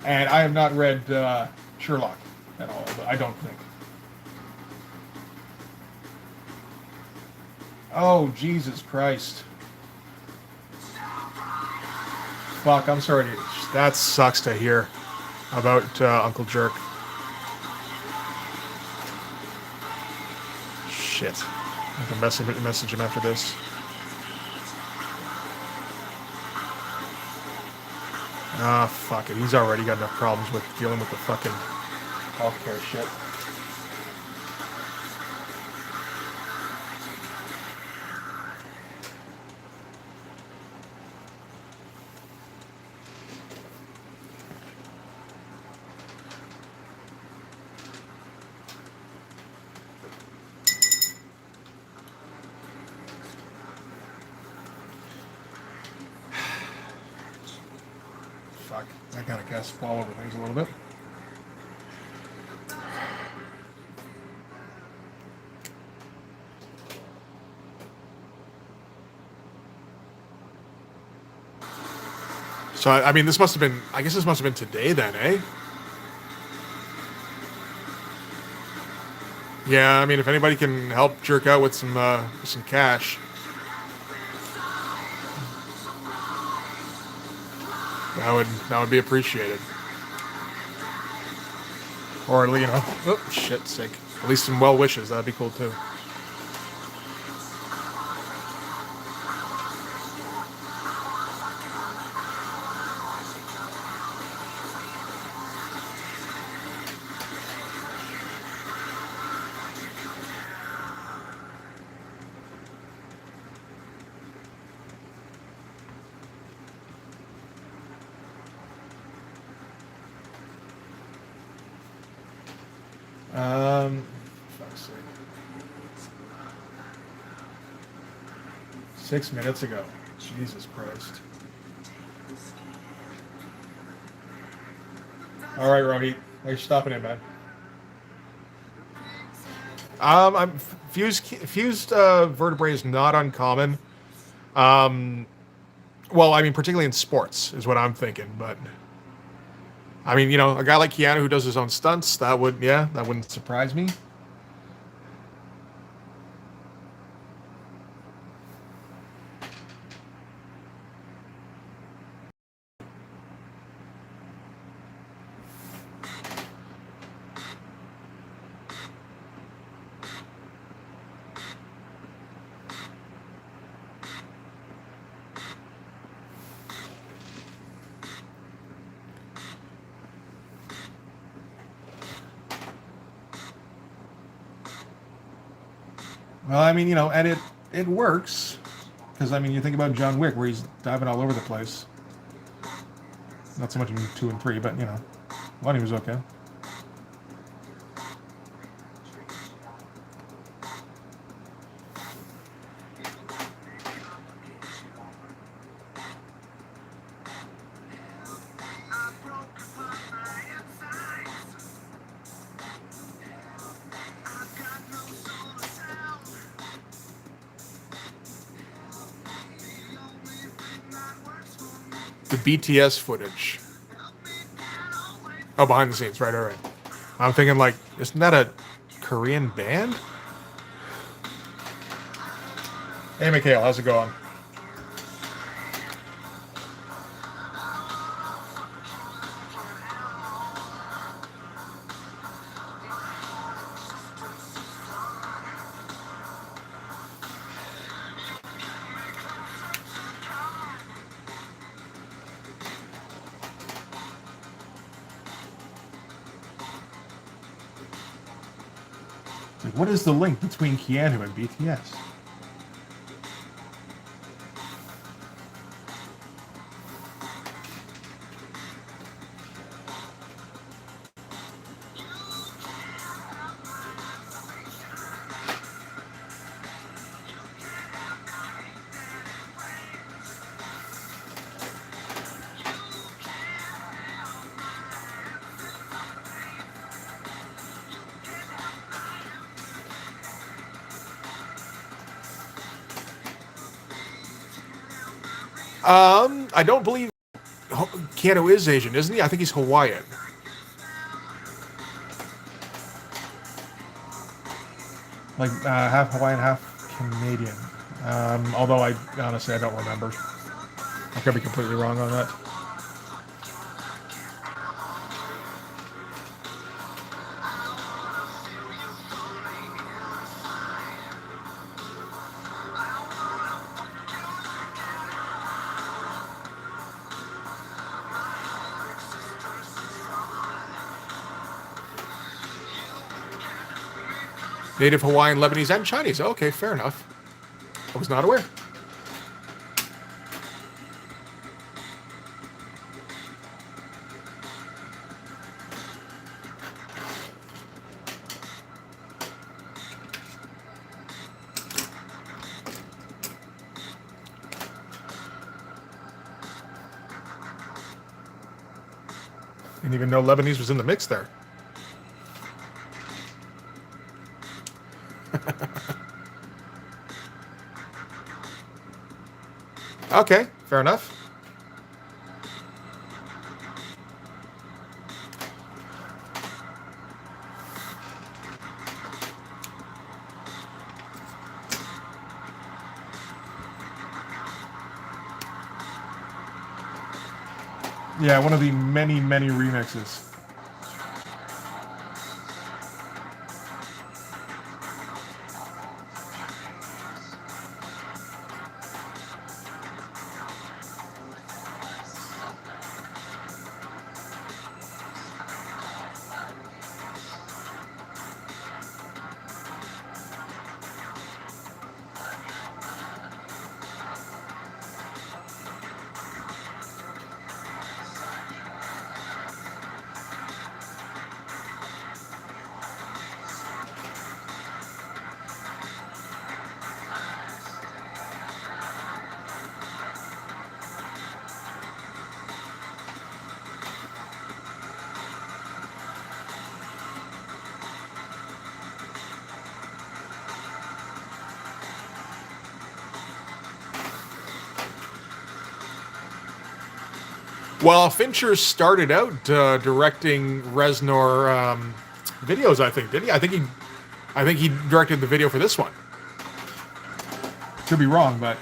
And I have not read Sherlock at all, but I don't think. Oh, Jesus Christ. Fuck, I'm sorry. That sucks to hear about Uncle Jerk. Shit. I can message him after this. Ah, fuck it. He's already got enough problems with dealing with the fucking healthcare shit. Fuck. I gotta guess fall over things a little bit. So, I mean, this must have been, I guess this must have been today then, eh? Yeah, I mean, if anybody can help jerk out with some cash, that would be appreciated. Or, you know, oh, shit's sake. At least some well wishes, that'd be cool too. Fuck's sake. 6 minutes ago. Jesus Christ. All right, Rohit. Thanks for stopping in, man. I'm fused vertebrae is not uncommon. Well, I mean, particularly in sports is what I'm thinking. But I mean, you know, a guy like Keanu who does his own stunts, that wouldn't surprise me. Well, I mean, you know, and it works because I mean, you think about John Wick where he's diving all over the place. Not so much in 2 and 3, but you know, one he was okay. The BTS footage. Oh, behind the scenes. Right, all right. I'm thinking, like, isn't that a Korean band? Hey, Mikhail, how's it going? Like, what is the link between Keanu and BTS? I don't believe Keanu is Asian, isn't he? I think he's Hawaiian. Like half Hawaiian, half Canadian. Although I honestly I don't remember. I could be completely wrong on that. Native Hawaiian, Lebanese, and Chinese. Okay, fair enough. I was not aware. Didn't even know Lebanese was in the mix there. Okay, fair enough. Yeah, one of the many, many remixes. Well, Fincher started out directing Reznor videos. I think did he? I think he directed the video for this one. Could be wrong, but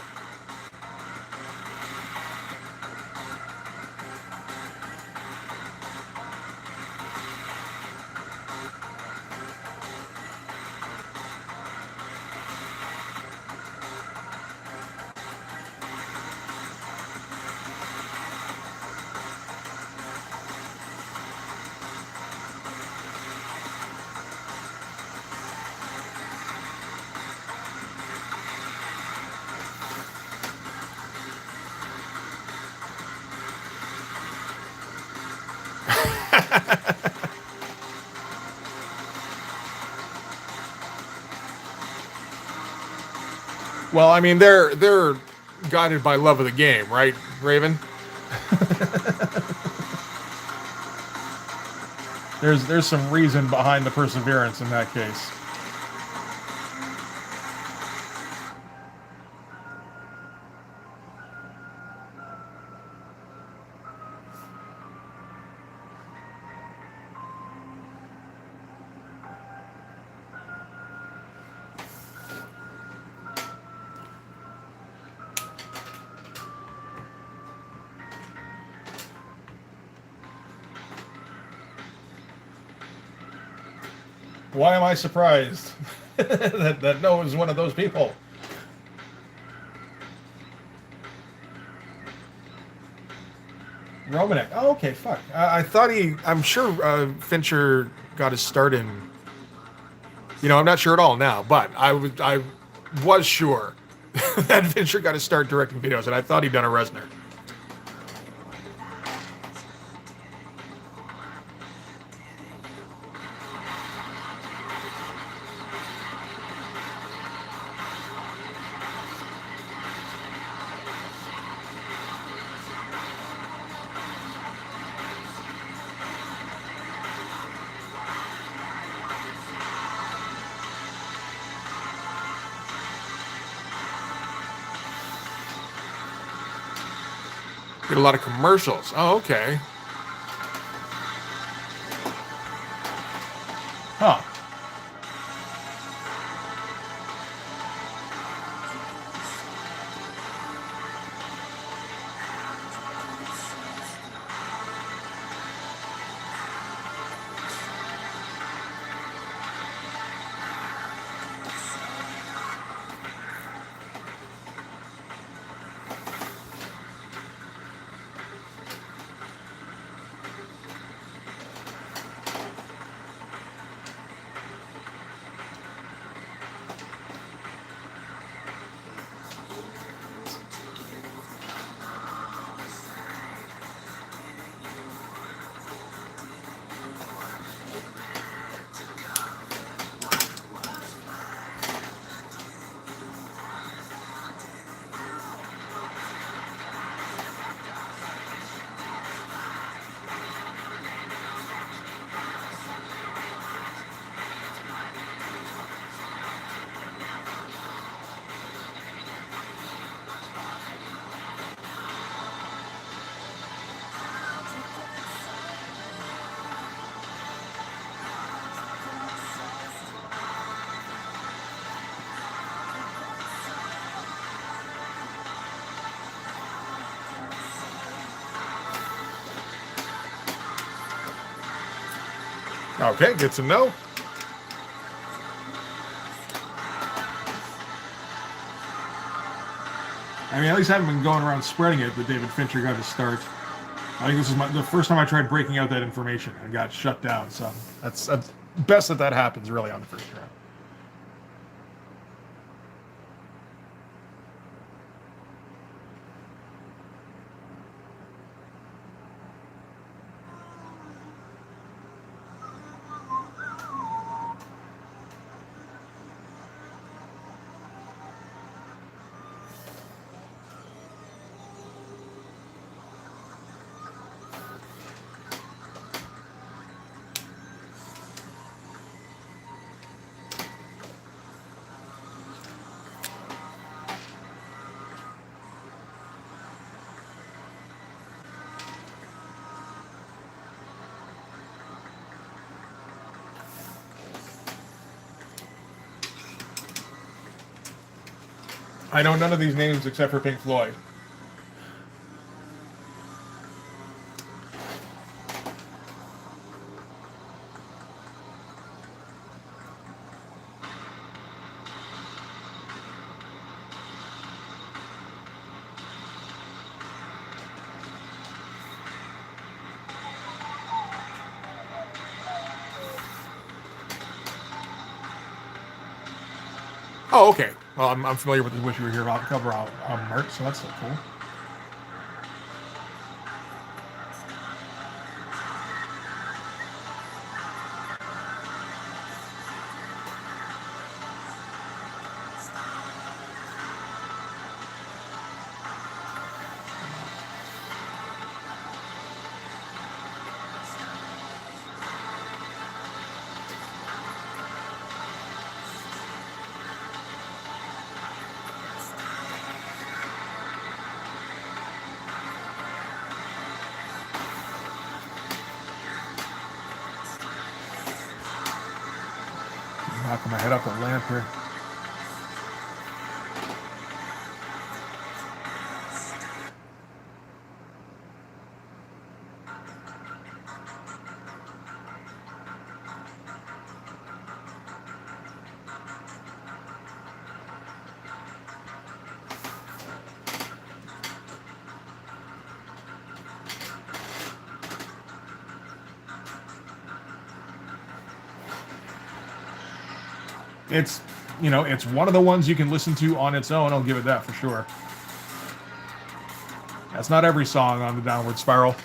well, I mean they're guided by love of the game, right, Raven? There's some reason behind the perseverance in that case. Why am I surprised that Noah is one of those people? Romanek. Oh, okay, fuck. I thought I'm sure Fincher got his start in. I'm not sure at all now, but I was sure that Fincher got his start directing videos, and I thought he'd done a Reznor. Did a lot of commercials. Oh, okay. Huh. Okay, good to know. I mean, at least I haven't been going around spreading it that David Fincher got his start. I think this is the first time I tried breaking out that information and got shut down. So that's best that happens really on the first round. I know none of these names except for Pink Floyd. Oh, okay. Well, I'm familiar with the Wish You Were Here cover art, so that's so cool. Knocking my head off the lamp here. It's, you know, it's one of the ones you can listen to on its own. I'll give it that for sure. That's not every song on the Downward Spiral.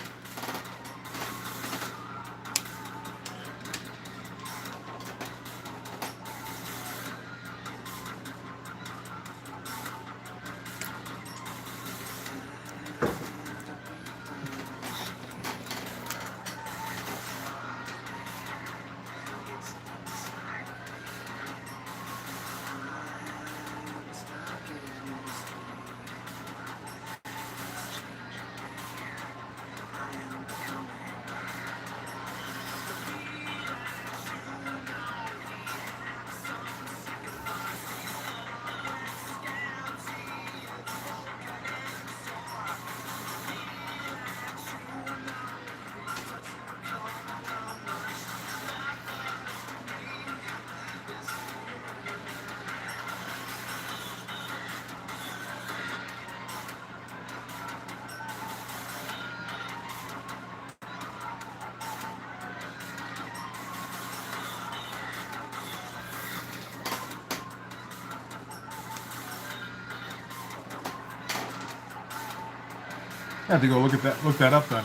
I have to go look that up then.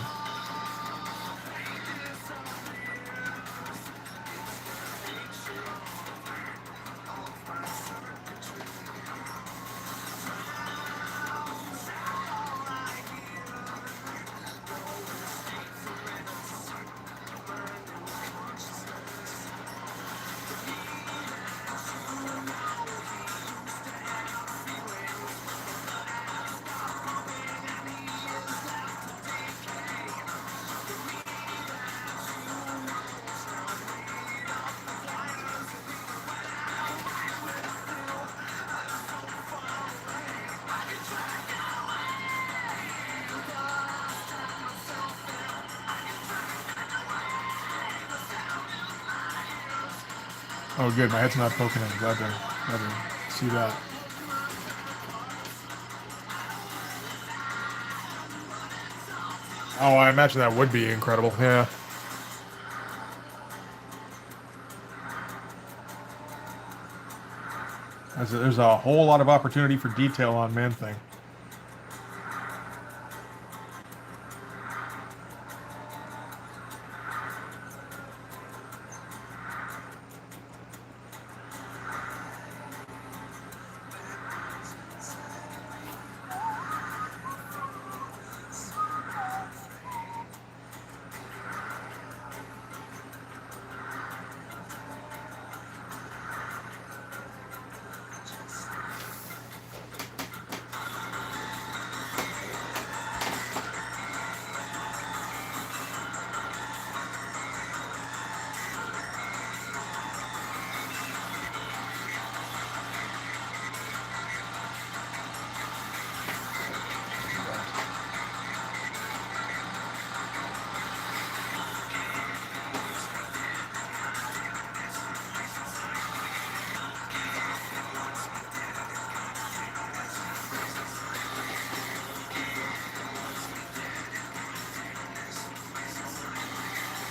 Oh, good. My head's not poking in. Glad to see that. Oh, I imagine that would be incredible. Yeah. There's a whole lot of opportunity for detail on Man-Thing.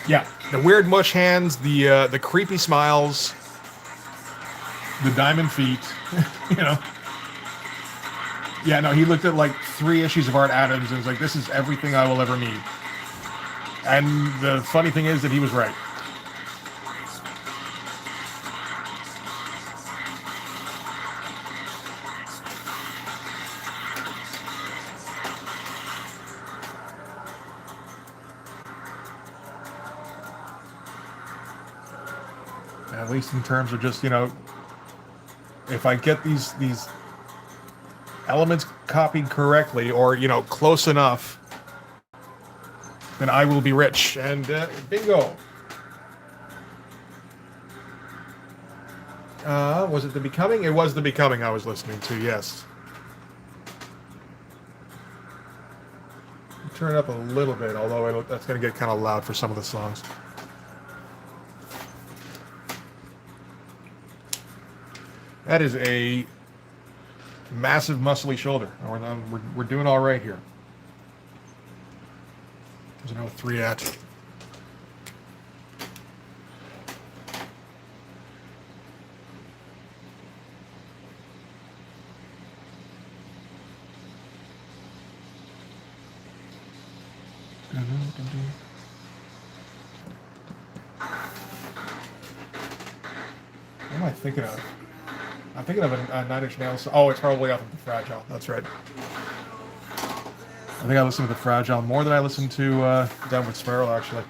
Yeah, the weird mush hands, the creepy smiles, the diamond feet, you know. Yeah, no, he looked at like 3 issues of Art Adams and was like, "This is everything I will ever need." And the funny thing is that he was right. At least in terms of just, you know, if I get these elements copied correctly or, you know, close enough, then I will be rich. And bingo. Was it The Becoming? It was The Becoming I was listening to, yes. Turn it up a little bit, although that's going to get kind of loud for some of the songs. That is a massive muscly shoulder. We're doing all right here. There's another 3 at. What am I thinking of? I'm thinking of a Nine Inch Nails. Oh, it's probably off of The Fragile. That's right. I think I listened to The Fragile more than I listened to Downward Spiral, actually.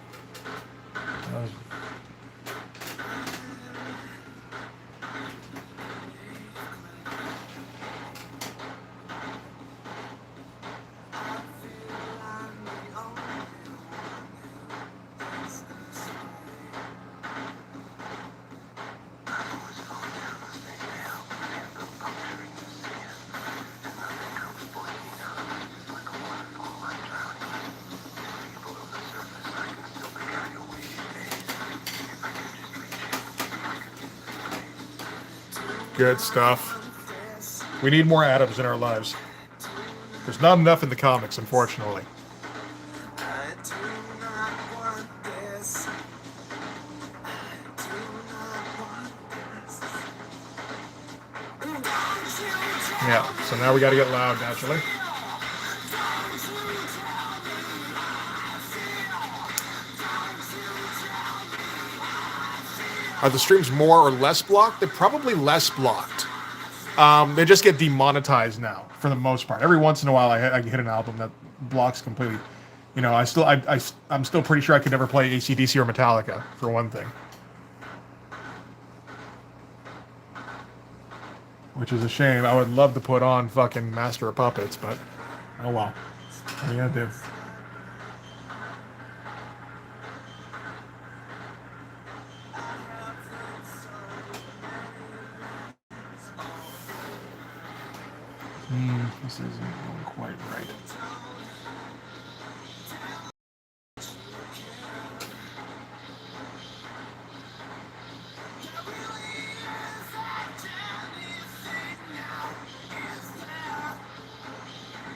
Good stuff. We need more Adams in our lives. There's not enough in the comics, unfortunately. Yeah, so now we got to get loud, naturally. Are the streams more or less blocked? They're probably less blocked. They just get demonetized now, for the most part. Every once in a while, I hit an album that blocks completely. You know, I'm still pretty sure I could never play AC/DC or Metallica, for one thing. Which is a shame. I would love to put on fucking Master of Puppets, but oh well. What are you gonna do? This isn't going quite right.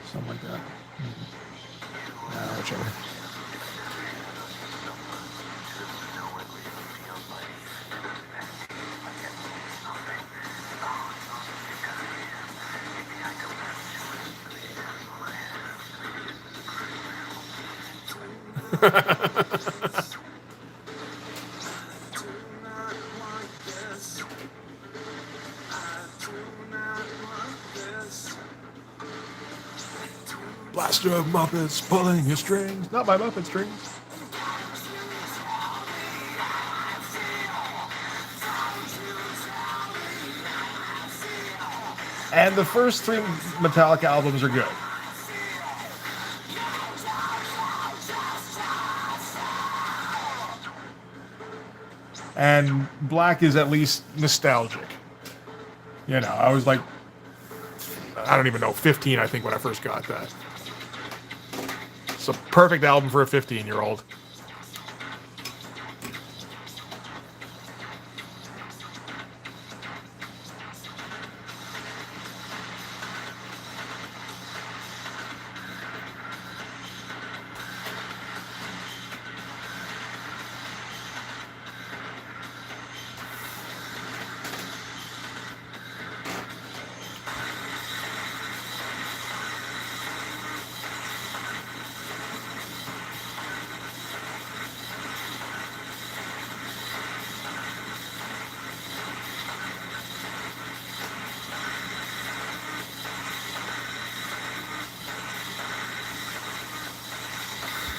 Something like that. Whichever. Blaster of Muppets pulling your strings. Not my Muppet strings. And the first 3 Metallica albums are good. And Black is at least nostalgic. You know, I was like, I don't even know, 15, I think, when I first got that. It's a perfect album for a 15-year-old.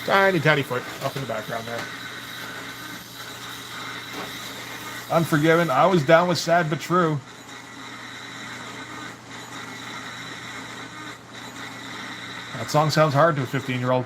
Tiny foot up in the background there. Unforgiven. I was down with Sad But True. That song sounds hard to a 15-year-old.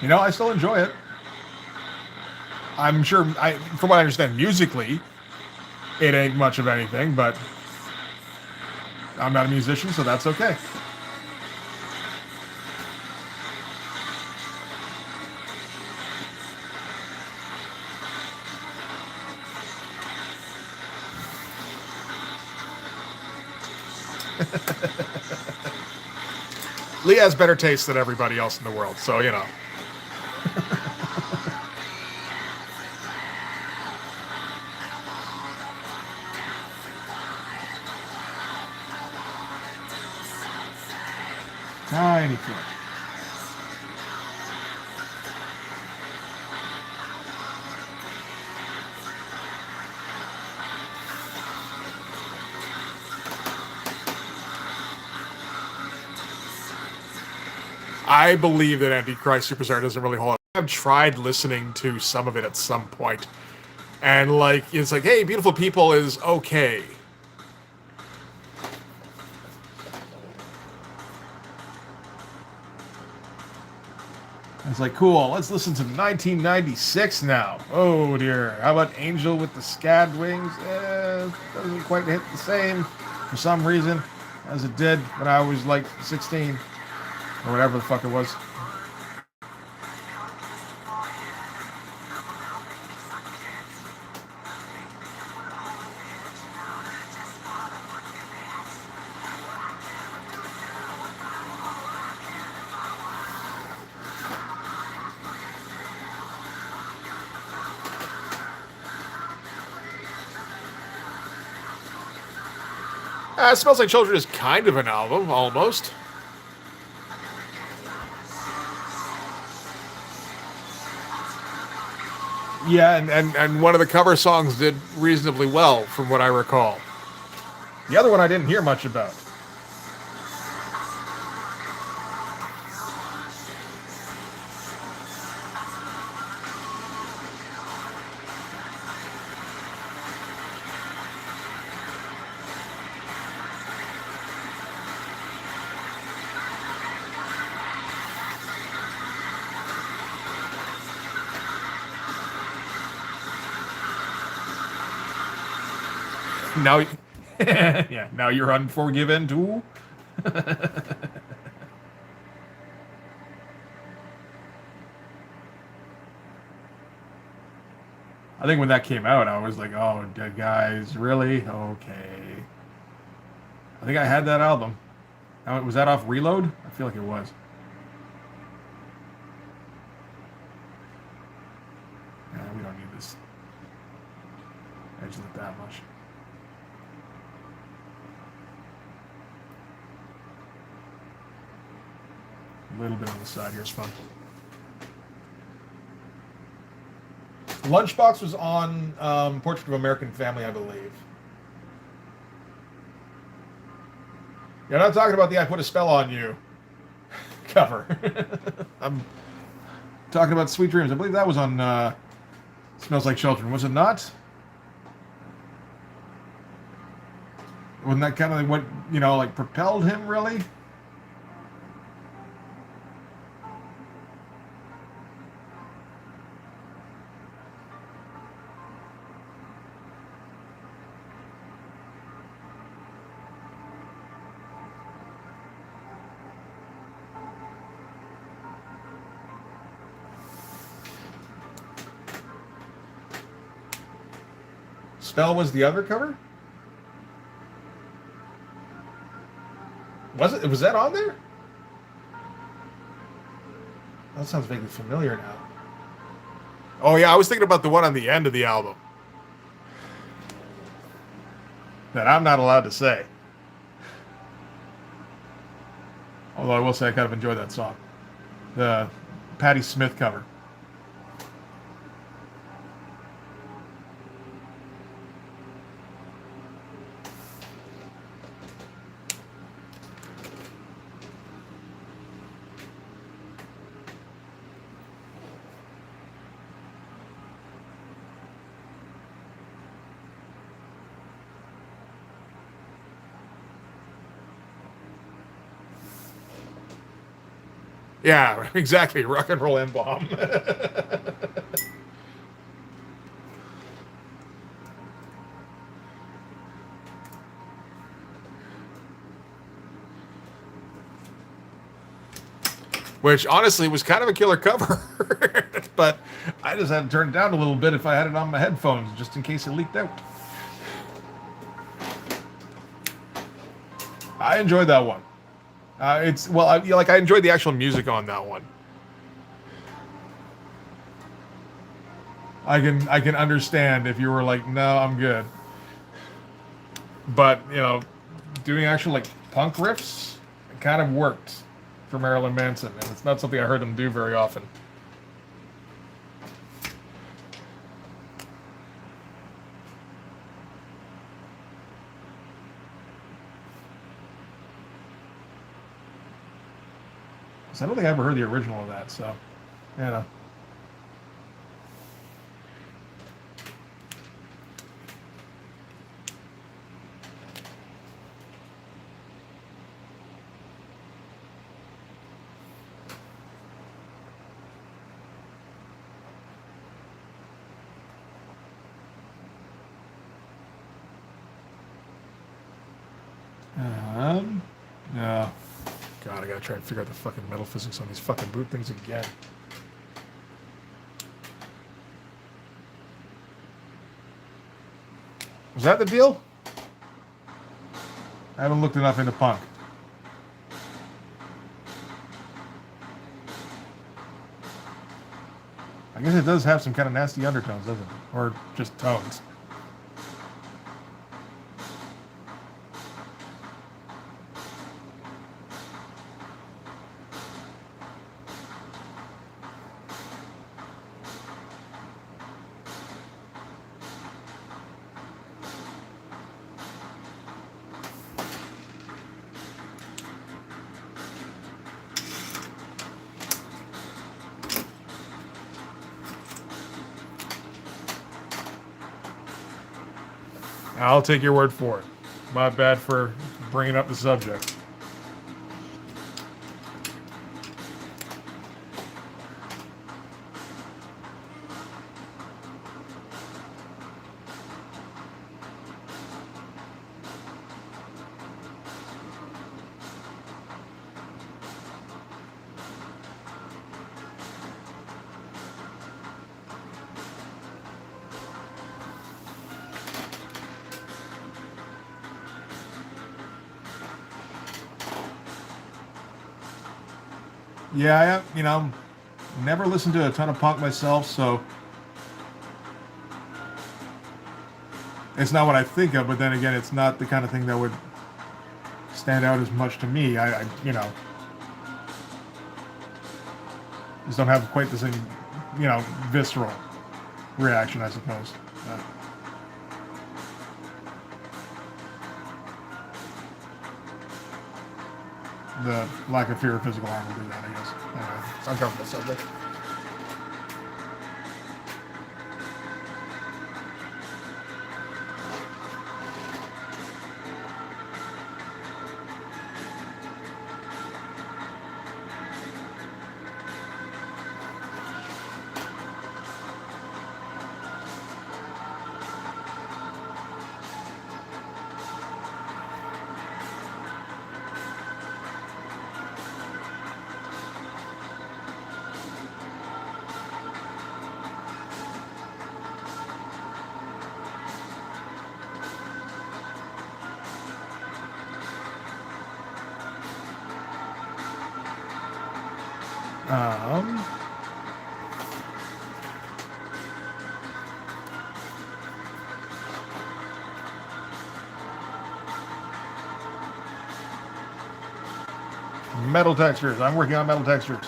You know, I still enjoy it. I'm sure, from what I understand, musically, it ain't much of anything, but I'm not a musician, so that's okay. Lee has better taste than everybody else in the world, so you know. Tiny foot. I believe that Antichrist Superstar doesn't really hold up. I've tried listening to some of it at some point, and like it's like, hey, Beautiful People is okay. It's like, cool, let's listen to 1996 now. Oh dear, how about Angel with the Scad Wings? Doesn't quite hit the same for some reason as it did when I was like 16 or whatever the fuck it was. Smells Like Children is kind of an album, almost. Yeah, and one of the cover songs did reasonably well, from what I recall. The other one I didn't hear much about. Now, yeah, now you're unforgiven too. I think when that came out, I was like, "Oh, guys, really? Okay." I think I had that album. Was that off Reload? I feel like it was. Yeah, we don't need this edge lit that much. A little bit on the side here is fun. Lunchbox was on Portrait of American Family, I believe. You're not talking about the I Put a Spell on You cover. I'm talking about Sweet Dreams. I believe that was on Smells Like Children. Was it not? Wasn't that kind of what, like propelled him, really? Spell was the other cover? Was it? Was that on there? That sounds vaguely familiar now. Oh yeah, I was thinking about the one on the end of the album. That I'm not allowed to say. Although I will say I kind of enjoy that song. The Patti Smith cover. Yeah, exactly. Rock and roll M-bomb. Which honestly was kind of a killer cover. But I just had to turn it down a little bit if I had it on my headphones, just in case it leaked out. I enjoyed that one. It's well, I enjoyed the actual music on that one. I can understand if you were like, no, I'm good. But doing actual like punk riffs, it kind of worked for Marilyn Manson, and it's not something I heard him do very often. So I don't think I ever heard the original of that, so you know. Yeah. God, I gotta try and figure out the fucking metal physics on these fucking boot things again. Was that the deal? I haven't looked enough into punk. I guess it does have some kind of nasty undertones, doesn't it? Or just tones. I'll take your word for it. My bad for bringing up the subject. Yeah, never listened to a ton of punk myself, so it's not what I think of, but then again, it's not the kind of thing that would stand out as much to me. I just don't have quite the same, visceral reaction, I suppose. The lack of fear of physical harm will do that, I guess. Anyway, it's an uncomfortable subject. Metal textures. I'm working on metal textures.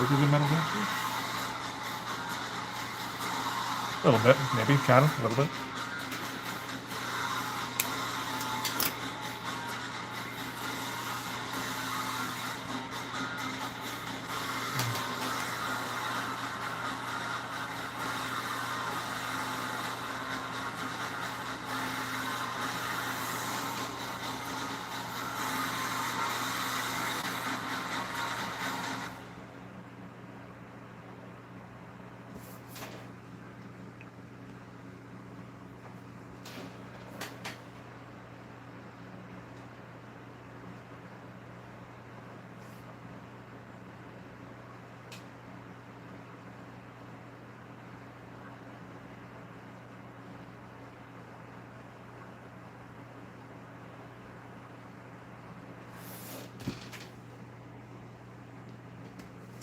worked as a metal detector? A little bit, maybe, kind of, a little bit.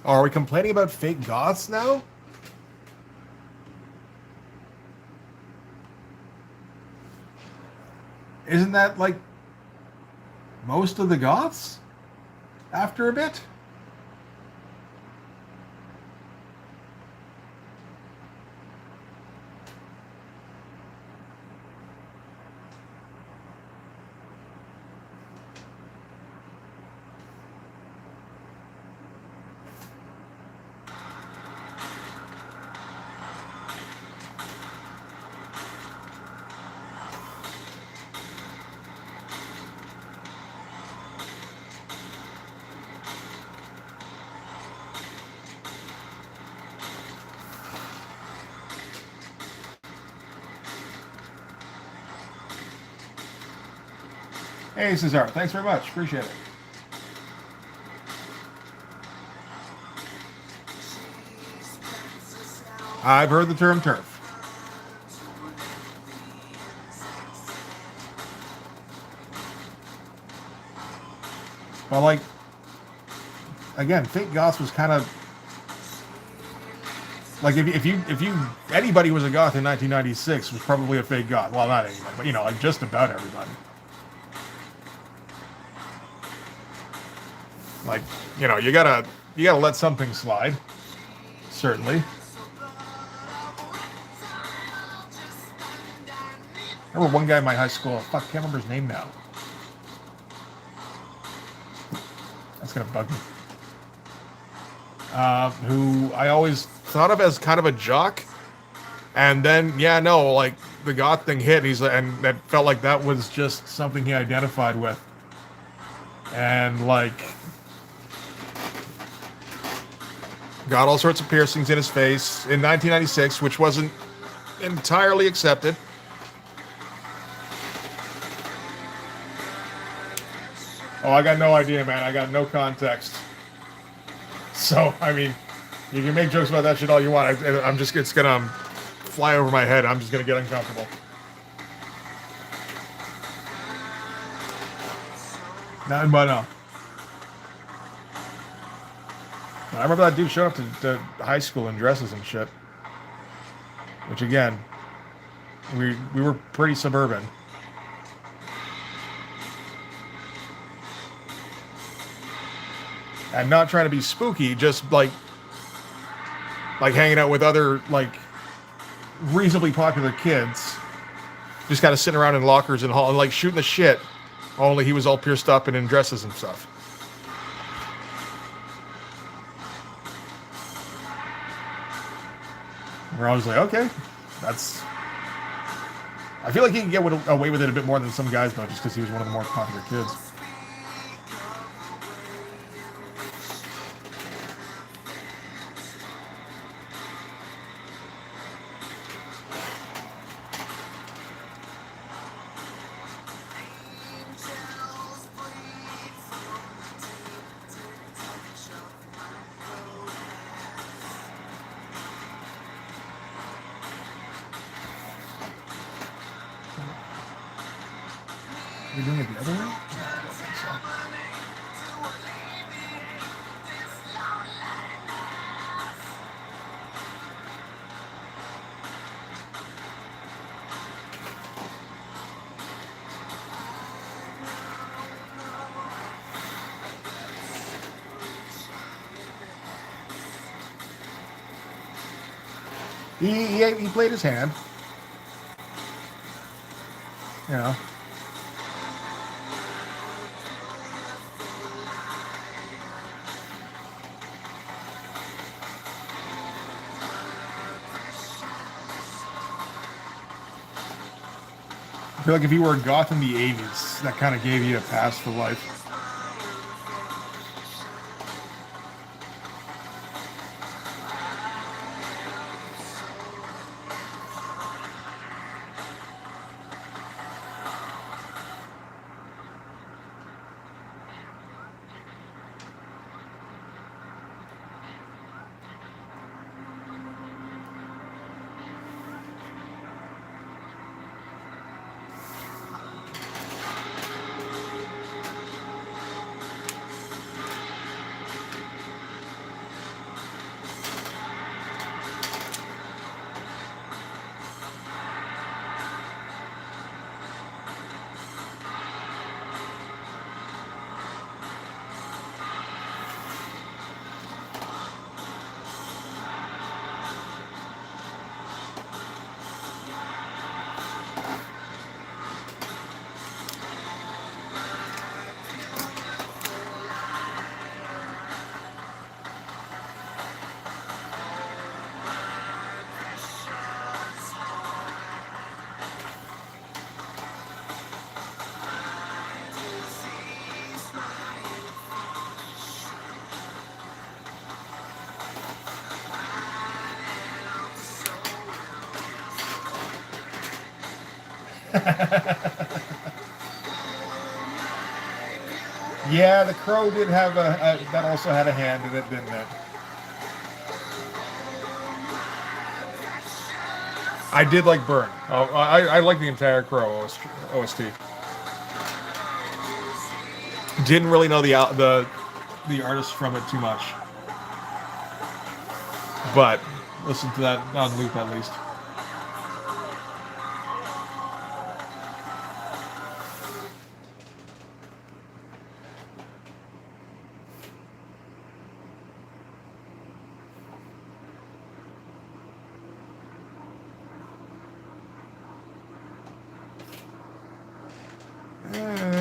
Are we complaining about fake goths now? Isn't that like most of the goths after a bit? Hey, Cesar, thanks very much. Appreciate it. I've heard the term turf. Well, like, again, fake goths was kind of like if you anybody was a goth in 1996 was probably a fake goth. Well, not anybody, but like just about everybody. Like, you gotta let something slide. Certainly. I remember one guy in my high school. Fuck, can't remember his name now. That's gonna bug me. Who I always thought of as kind of a jock, and then like the goth thing hit. And that felt like that was just something he identified with, and like got all sorts of piercings in his face in 1996, which wasn't entirely accepted. Oh, I got no idea, man. I got no context. So, I mean, you can make jokes about that shit all you want. It's gonna fly over my head. I'm just gonna get uncomfortable. Nothing but no. I remember that dude showed up to high school in dresses and shit. Which, again, we were pretty suburban. And not trying to be spooky, just like hanging out with other like reasonably popular kids, just kind of sitting around in lockers and hall and like shooting the shit. Only he was all pierced up and in dresses and stuff. Where I was like, okay, that's. I feel like he can get away with it a bit more than some guys though, just because he was one of the more popular kids. Are we doing it the other way? No, I don't think so. he played his hand. You know. I feel like if you were a goth in the 80s, that kind of gave you a pass for life. Yeah, the crow did have a that also had a hand in it, didn't it? I did like Burn. Oh, I like the entire Crow OST. Didn't really know the artist from it too much, but listen to that on loop at least.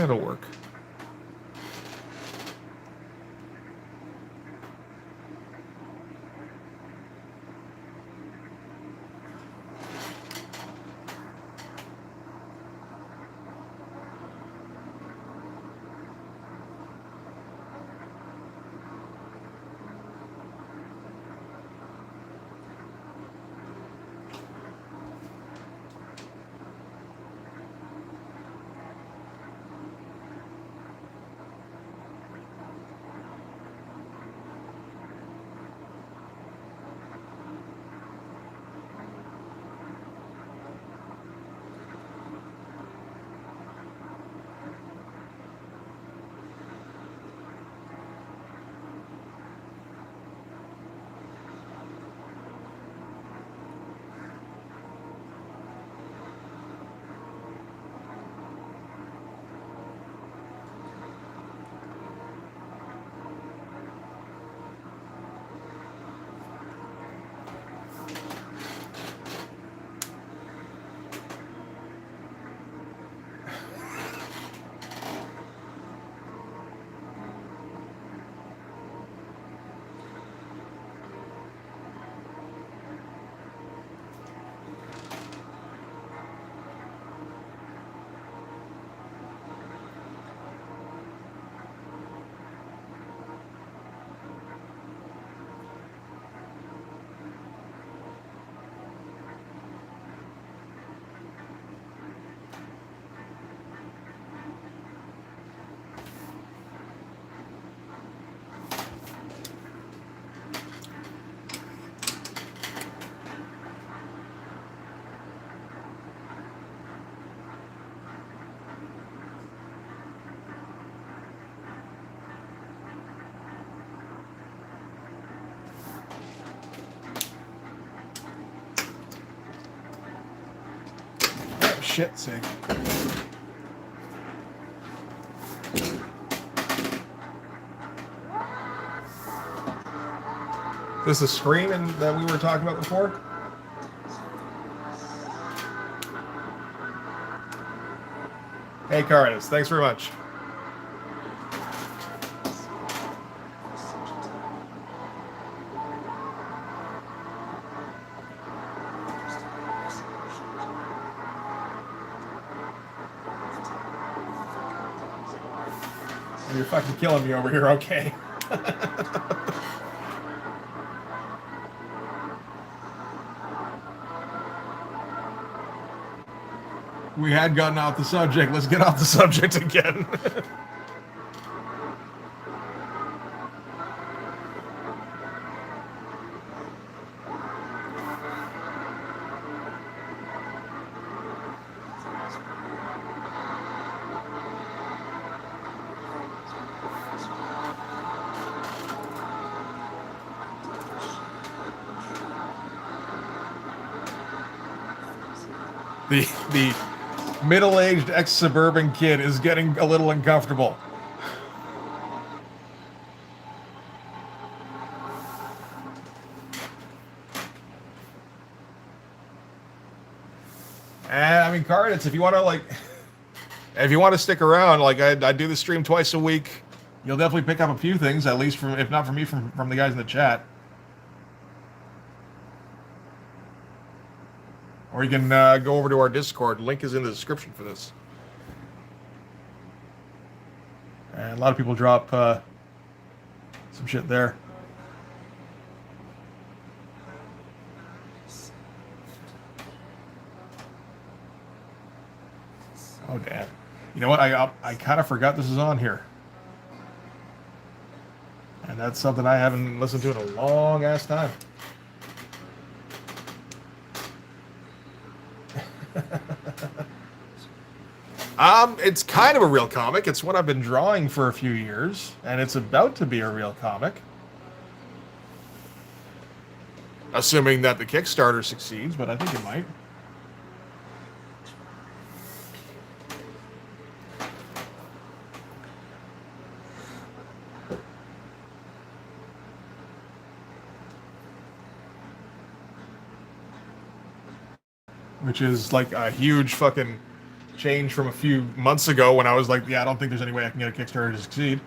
It'll work. Shit's sake. This is the screen that we were talking about before? Hey, Cardis, thanks very much. You're fucking killing me over here, okay. We had gotten off the subject. Let's get off the subject again. The middle-aged ex-suburban kid is getting a little uncomfortable. And I mean, Cardis, if you want to if you want to stick around, like I do the stream twice a week, you'll definitely pick up a few things, at least from, if not from me, from the guys in the chat. Or you can go over to our Discord. Link is in the description for this. And a lot of people drop some shit there. Oh, damn. You know what? I kind of forgot this is on here. And that's something I haven't listened to in a long-ass time. It's kind of a real comic. It's what I've been drawing for a few years, and it's about to be a real comic. Assuming that the Kickstarter succeeds, but I think it might. Which is like a huge fucking change from a few months ago when I was like, yeah, I don't think there's any way I can get a Kickstarter to succeed.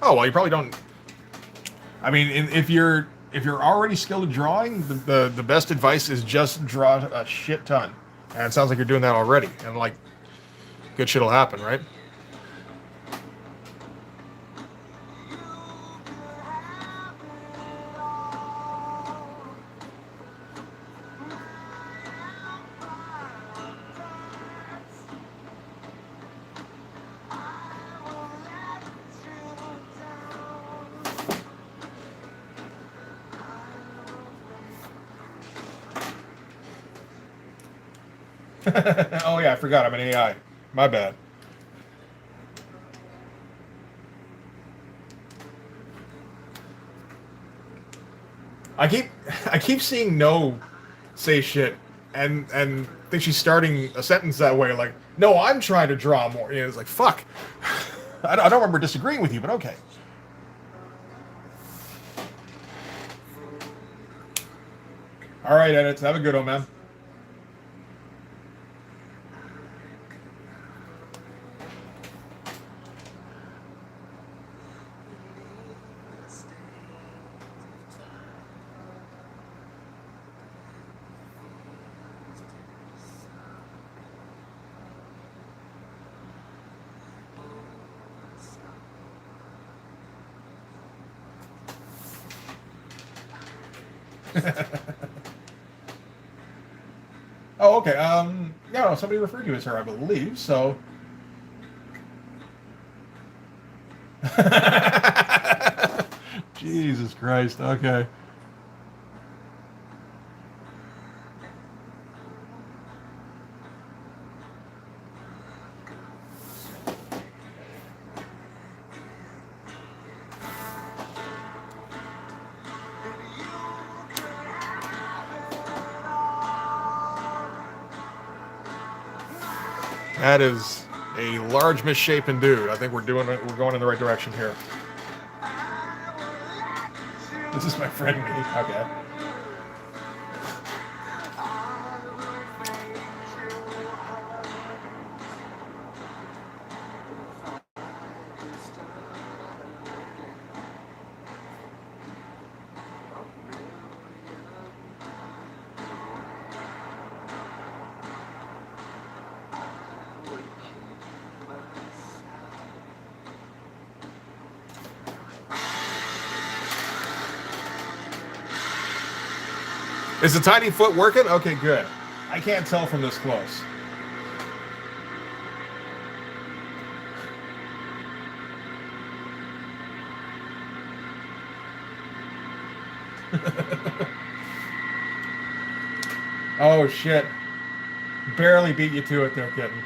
Oh, well, you probably don't. I mean, if you're already skilled at drawing, the best advice is just draw a shit ton. And it sounds like you're doing that already, and like, good shit'll happen, right? Oh yeah, I forgot I'm an AI. My bad. I keep seeing no say shit and think she's starting a sentence that way, like, no, I'm trying to draw more. You know, it's like, fuck. I don't remember disagreeing with you, but okay. All right, edits. Have a good one, man. Oh, okay. No, somebody referred you as her, I believe. So. Jesus Christ. Okay. That is a large misshapen dude. I think we're going in the right direction here. This is my friend me. Okay. Is the tiny foot working? Okay, good. I can't tell from this close. Oh, shit. Barely beat you to it there, kitten.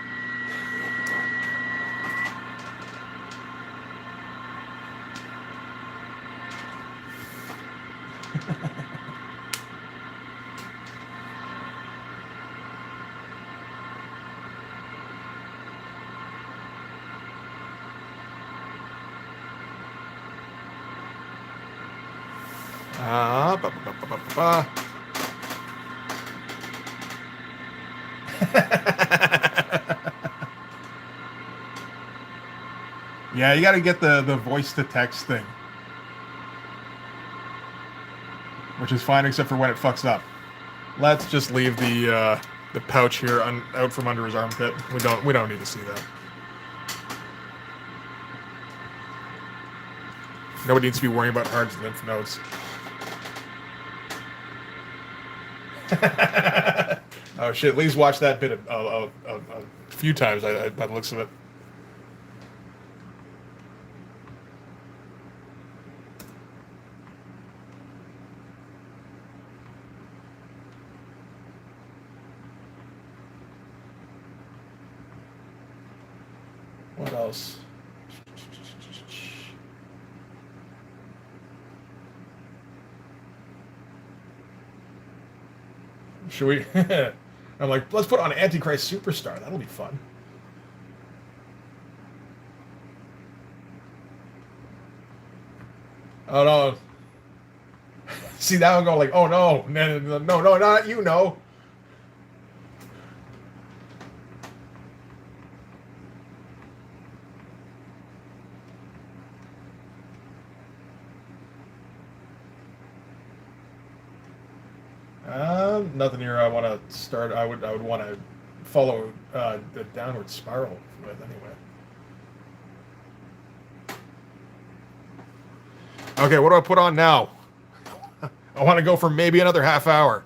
Ba, ba, ba, ba, ba, Yeah, you got to get the voice to text thing, which is fine except for when it fucks up. Let's just leave the pouch here out from under his armpit. We don't need to see that. Nobody needs to be worrying about hard lymph nodes. Oh shit! Lee's watched that bit a few times. By the looks of it. What else? Should we? I'm like, let's put on Antichrist Superstar. That'll be fun. Oh no! See that one go like, oh no, no, not you, no. Nothing here. I want to start. I would want to follow the downward spiral with anyway. Okay, what do I put on now? I want to go for maybe another half hour.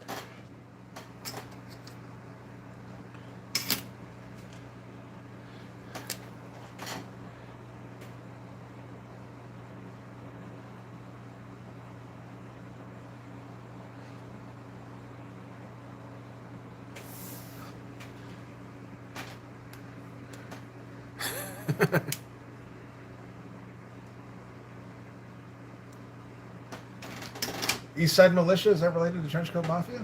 East Side Militia, is that related to Trenchcoat Mafia?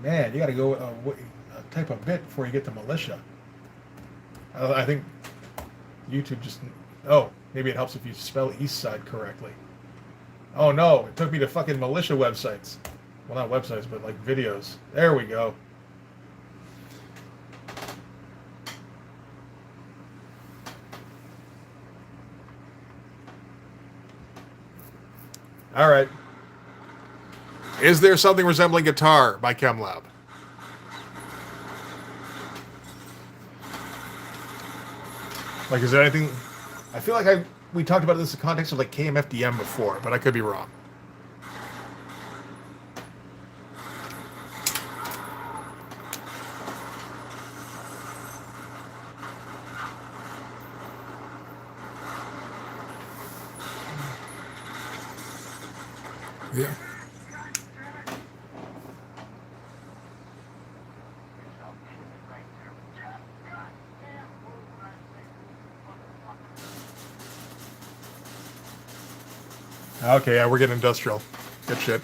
Man, you got to go type a bit before you get to militia. I think YouTube just... Oh, maybe it helps if you spell East Side correctly. Oh no, it took me to fucking militia websites. Well, not websites, but like videos. There we go. All right. Is there something resembling guitar by ChemLab? Like, is there anything... I feel like we talked about this in the context of like KMFDM before, but I could be wrong. Yeah. Okay, yeah, we're getting industrial. Good shit.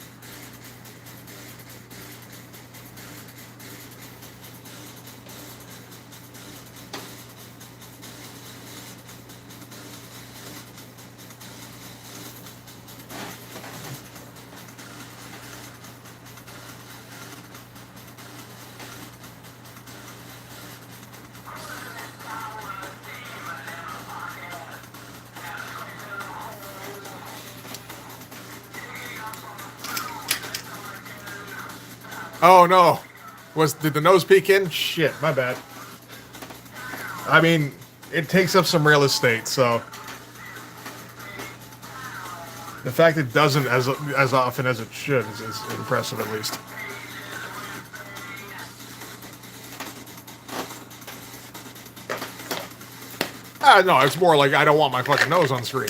Oh no. Did the nose peek in? Shit, my bad. I mean, it takes up some real estate, so the fact it doesn't as often as it should is impressive, at least. No, it's more like I don't want my fucking nose on screen.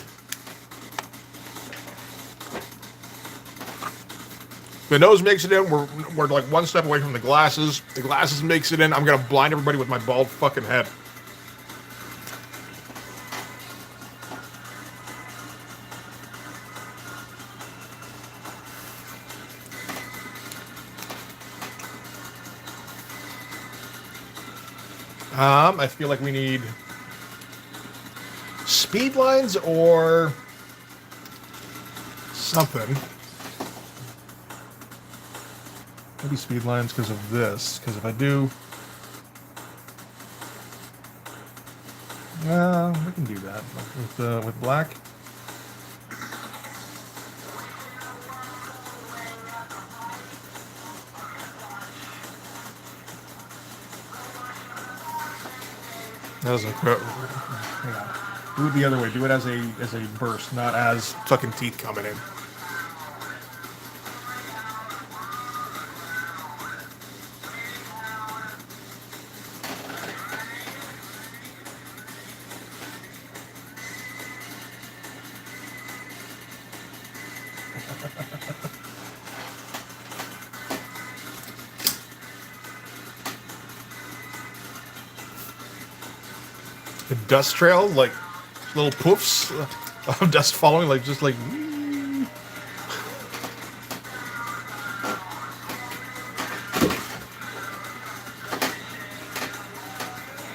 The nose makes it in. We're like one step away from the glasses. The glasses makes it in. I'm gonna blind everybody with my bald fucking head. I feel like we need speed lines or something. Maybe speed lines because of this. Because if I do, we can do that with black. That doesn't. Yeah. Do it the other way. Do it as a burst, not as fucking teeth coming in. The dust trail, like little poofs of dust falling, like just like.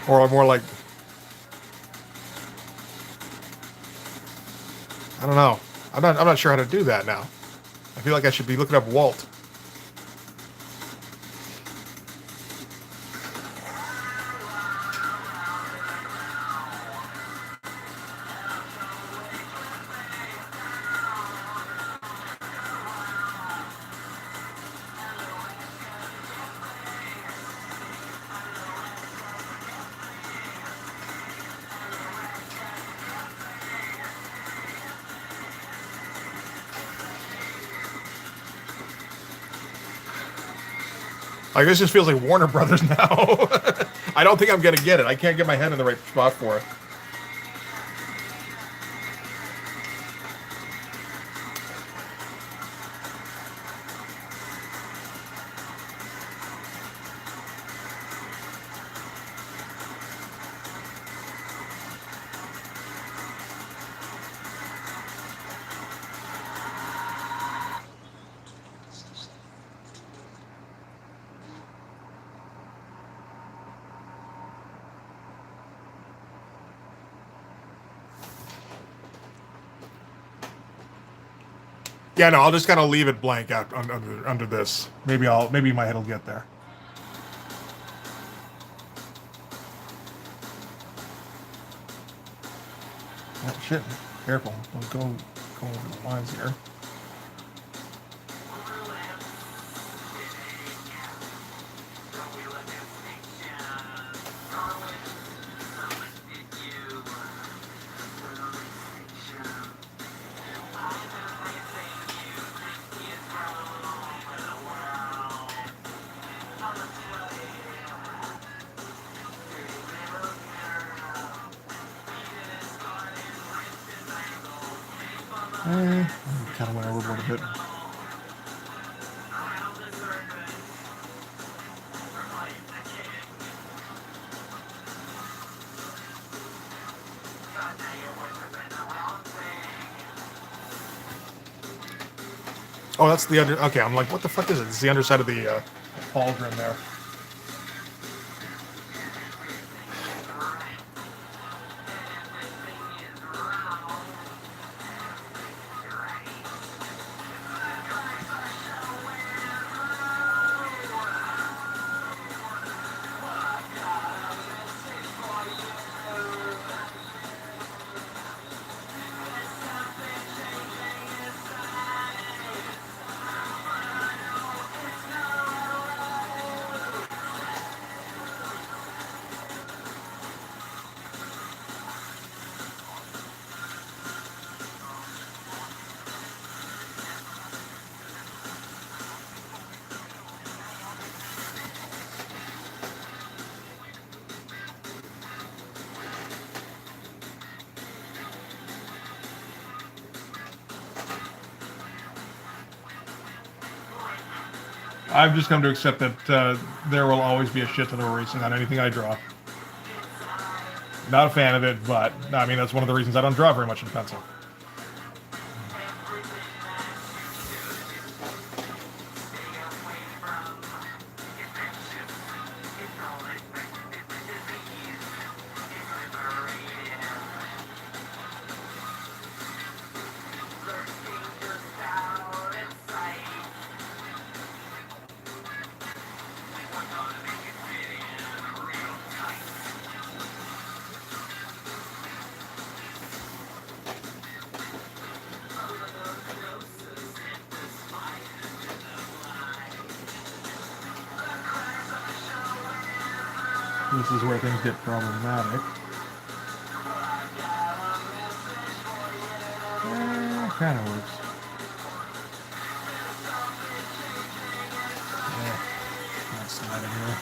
Or more like, I don't know. I'm not sure how to do that now. I feel like I should be looking up Walt. Like, this just feels like Warner Brothers now. I don't think I'm gonna get it. I can't get my head in the right spot for it. Yeah, no, I'll just kind of leave it blank out under this. Maybe my head will get there. Oh, shit! Careful! Don't go over the lines here. Kind of went overboard a bit. Oh, that's the under. Okay, I'm like, what the fuck is it? It's the underside of the pauldron there. I've just come to accept that there will always be a shit ton of racing on anything I draw. Not a fan of it, but I mean that's one of the reasons I don't draw very much in pencil. This is where things get problematic. Kind of works. Yeah, not sliding here.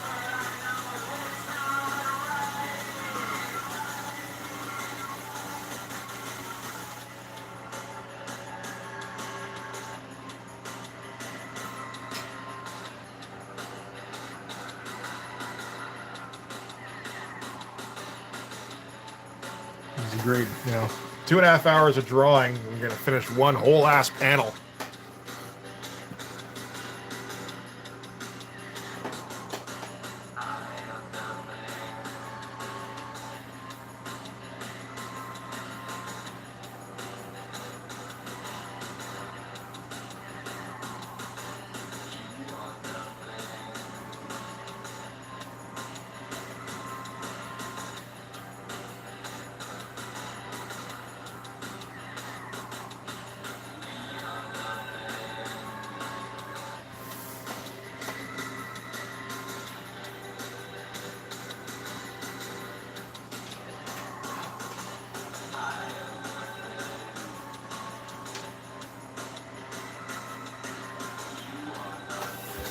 This is great, 2.5 hours of drawing. We're gonna finish one whole ass panel.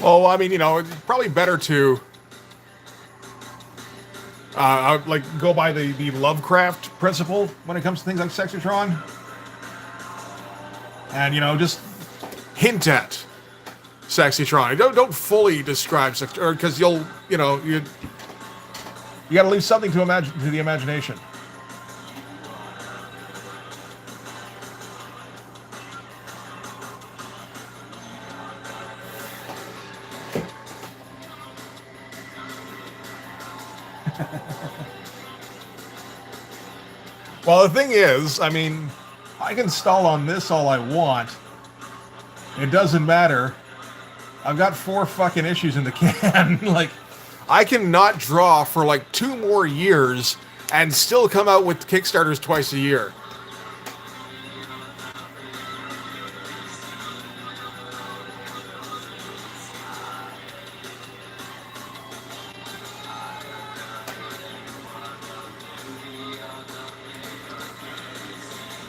Well, I mean, it's probably better to like go by the Lovecraft principle when it comes to things like Sexytron, and just hint at Sexytron. Don't fully describe Sexytron because you got to leave something to the imagination. Well, the thing is, I mean, I can stall on this all I want. It doesn't matter. I've got 4 fucking issues in the can. Like, I can not draw for like 2 more years and still come out with Kickstarters twice a year.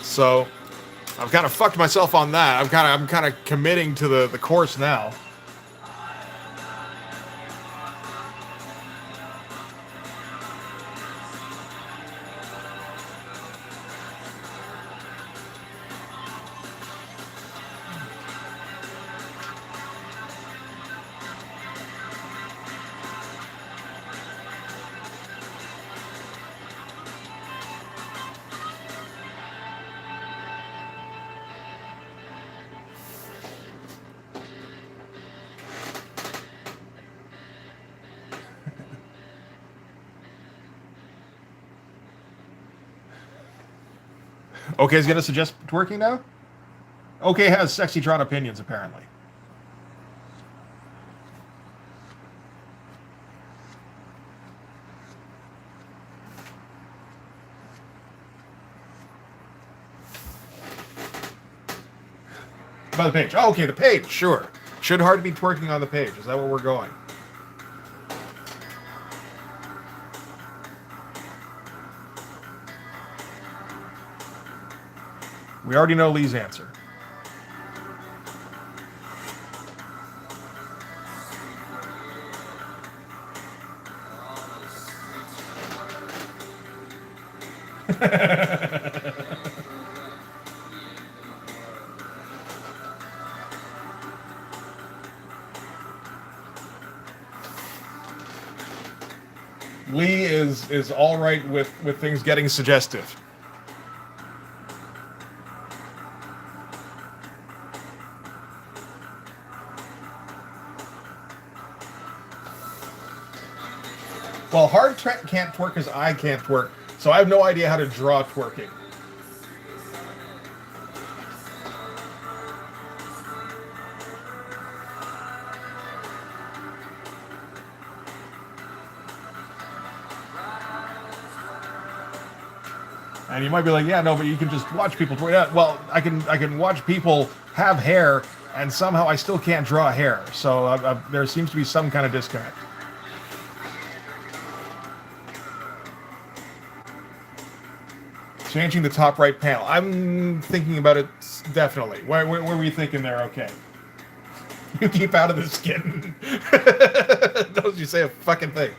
So I've kind of fucked myself on that. I'm kind of committing to the course now. OK's gonna suggest twerking now? OK has sexy Tron opinions, apparently. By the page. Oh, okay, the page, sure. Should hard be twerking on the page. Is that where we're going? We already know Lee's answer. Lee is all right with things getting suggestive. Well, hard can't twerk because I can't twerk, so I have no idea how to draw twerking. And you might be like, yeah, no, but you can just watch people twerk. Yeah, well, I can watch people have hair, and somehow I still can't draw hair. So there seems to be some kind of disconnect. Changing the top right panel. I'm thinking about it definitely. Where were you thinking there? Okay. You keep out of the skin. Don't you say a fucking thing.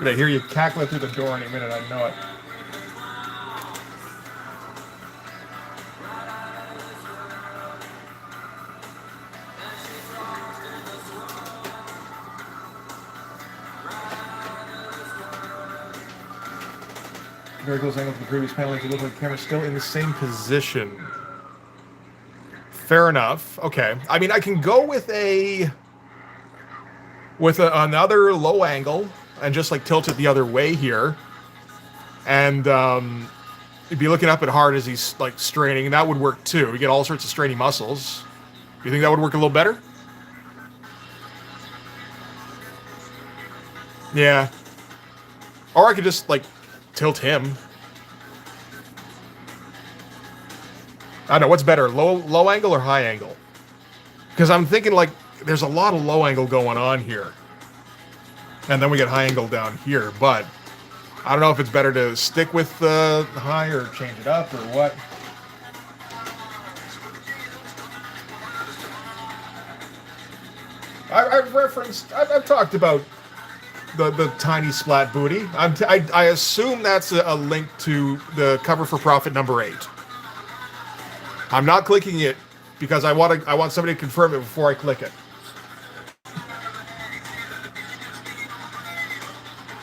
I hear you cackling through the door any minute. I know it. Very close angle to the previous panel. It looks like the camera's still in the same position. Fair enough. Okay. I mean, I can go with another low angle and just like tilt it the other way here, and you'd be looking up at hard as he's like straining, and that would work too. We get all sorts of straining muscles. Do you think that would work a little better? Yeah. Or I could just like tilt him. I don't know, what's better, low angle or high angle? Because I'm thinking like there's a lot of low angle going on here. And then we get high angle down here, but I don't know if it's better to stick with the high or change it up or what. I've talked about the tiny splat booty. I assume that's a link to the cover for Profit number 8. I'm not clicking it because I want somebody to confirm it before I click it.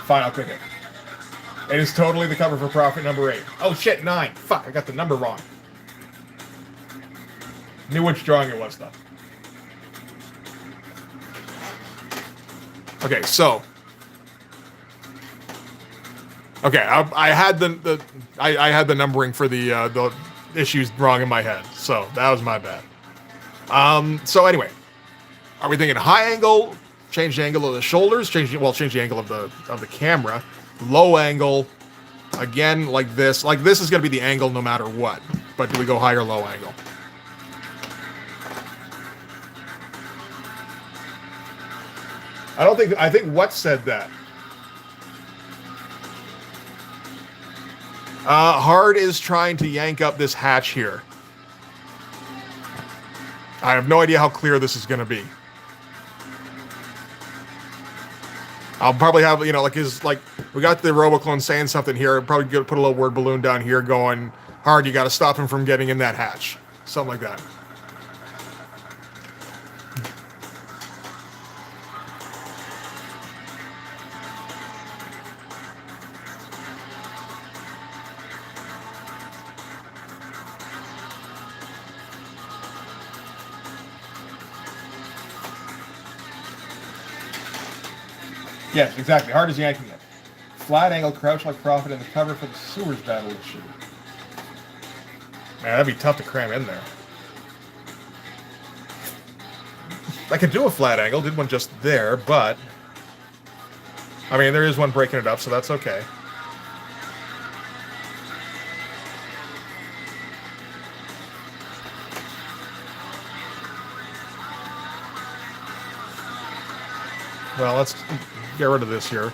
Fine, I'll click it. It is totally the cover for Profit number 8. Oh shit, 9. Fuck, I got the number wrong. Knew which drawing it was though. Okay, so. Okay, I had I had the numbering for the issues wrong in my head, so that was my bad. So anyway, are we thinking high angle? Change the angle of the shoulders. Change the angle of the camera. Low angle. Again, like this. Like this is gonna be the angle no matter what. But do we go high or low angle? I think what said that? Hard is trying to yank up this hatch here. I have no idea how clear this is going to be. I'll probably have, you know, like we got the Roboclone saying something here. I'll probably put a little word balloon down here going, hard, you got to stop him from getting in that hatch. Something like that. Yes, exactly. Hard as yanking it. Flat angle, crouch like Prophet in the cover for the sewers battle issue. Man, that'd be tough to cram in there. I could do a flat angle, did one just there, but... I mean, there is one breaking it up, so that's okay. Well, let's get rid of this here.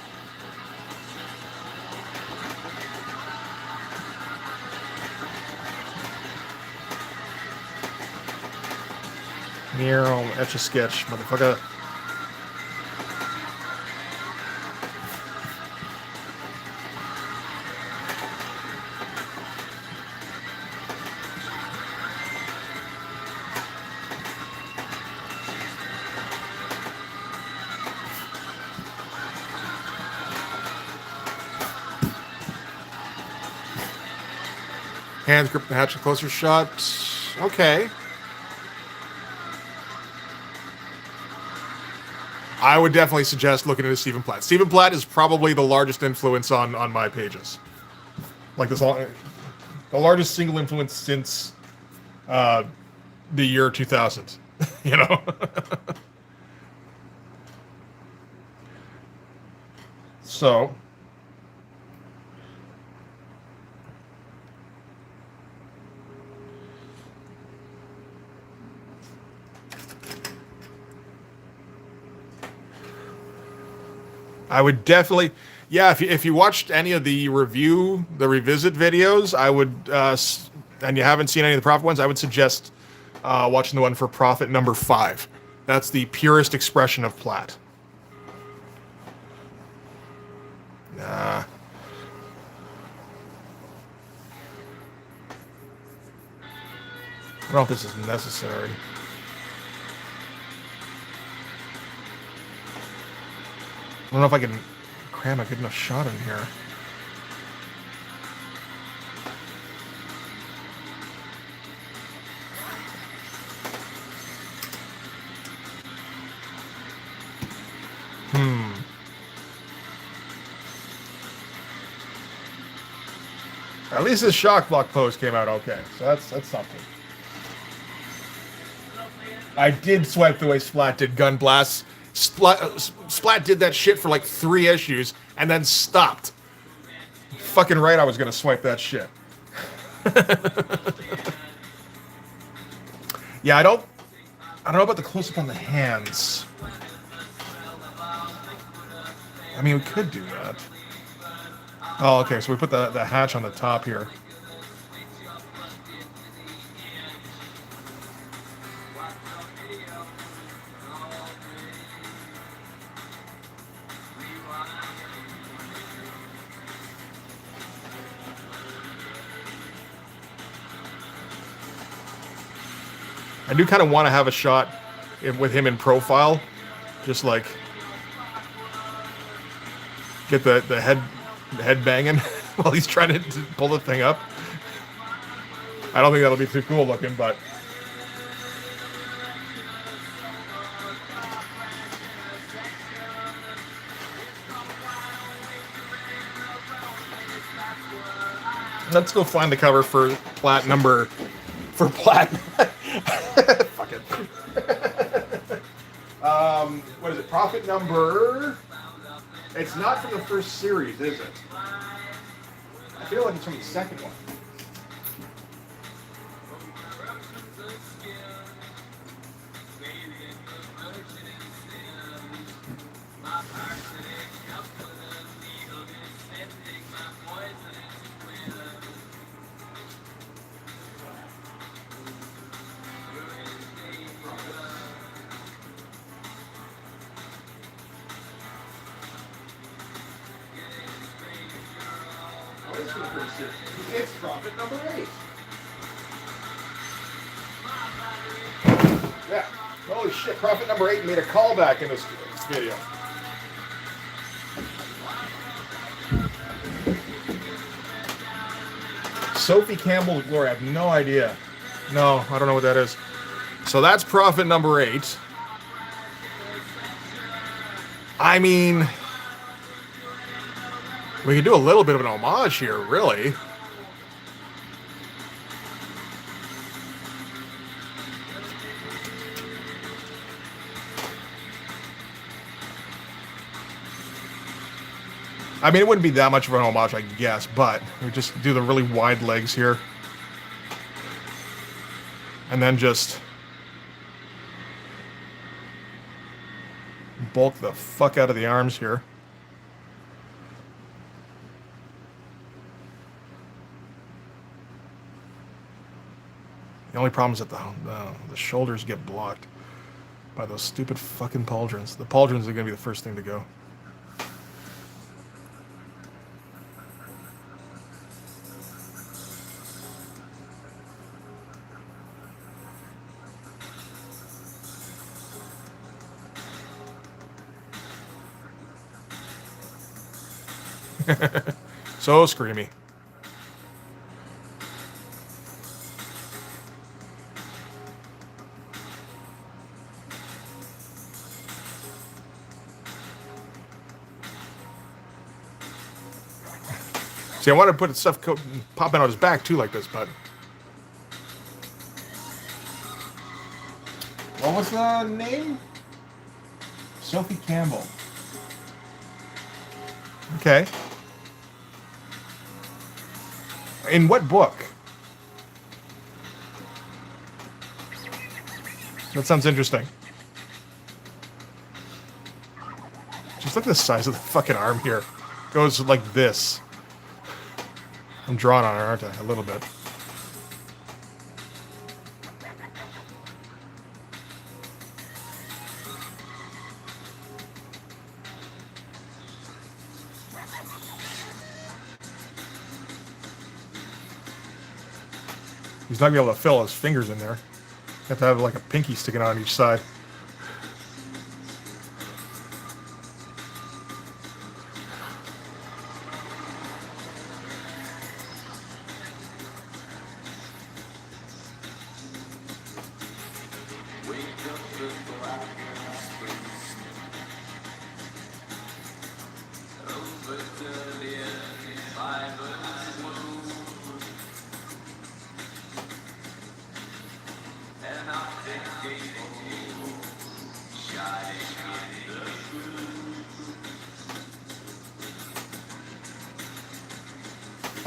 Nero, Etch-a-Sketch, motherfucker. Hands grip the hatchet, closer shot. Okay. I would definitely suggest looking into Stephen Platt. Stephen Platt is probably the largest influence on my pages. Like this, the largest single influence since the year 2000. You know. So. I would definitely, yeah. If you watched any of the revisit videos, I would, and you haven't seen any of the Prophet ones, I would suggest watching the one for Prophet number 5. That's the purest expression of Platt. Nah. I don't know if this is necessary. I don't know if I can cram a good enough shot in here. At least this shock block pose came out okay, so that's something. I did swipe the way Splat did Gun Blast. Splat did that shit for like 3 issues and then stopped. Fucking right, I was gonna swipe that shit. Yeah, I don't know about the close up on the hands. I mean, we could do that. Oh, okay, so we put the hatch on the top here. I do kind of want to have a shot with him in profile, just like get the head banging while he's trying to pull the thing up. I don't think that'll be too cool looking, but let's go find the cover for Platt number for Platt. Fuck it. What is it? Prophet number. It's not from the first series, is it? I feel like it's from the second one. It's Prophet number 8. Yeah. Holy shit, Prophet number 8 made a callback in this video. Sophie Campbell Glory, I have no idea. No, I don't know what that is. So that's Prophet number 8. I mean, We could do a little bit of an homage here, really. I mean, it wouldn't be that much of an homage, I guess, but we just do the really wide legs here. And then just bulk the fuck out of the arms here. The only problem is that the shoulders get blocked by those stupid fucking pauldrons. The pauldrons are going to be the first thing to go. So screamy. See, I wanted to put stuff popping out his back too, like this, but what was the name? Sophie Campbell. Okay. In what book? That sounds interesting. Just look at the size of the fucking arm here. Goes like this. I'm drawing on it, aren't I? A little bit. He's not going to be able to fill his fingers in there. You have to have like a pinky sticking out on each side.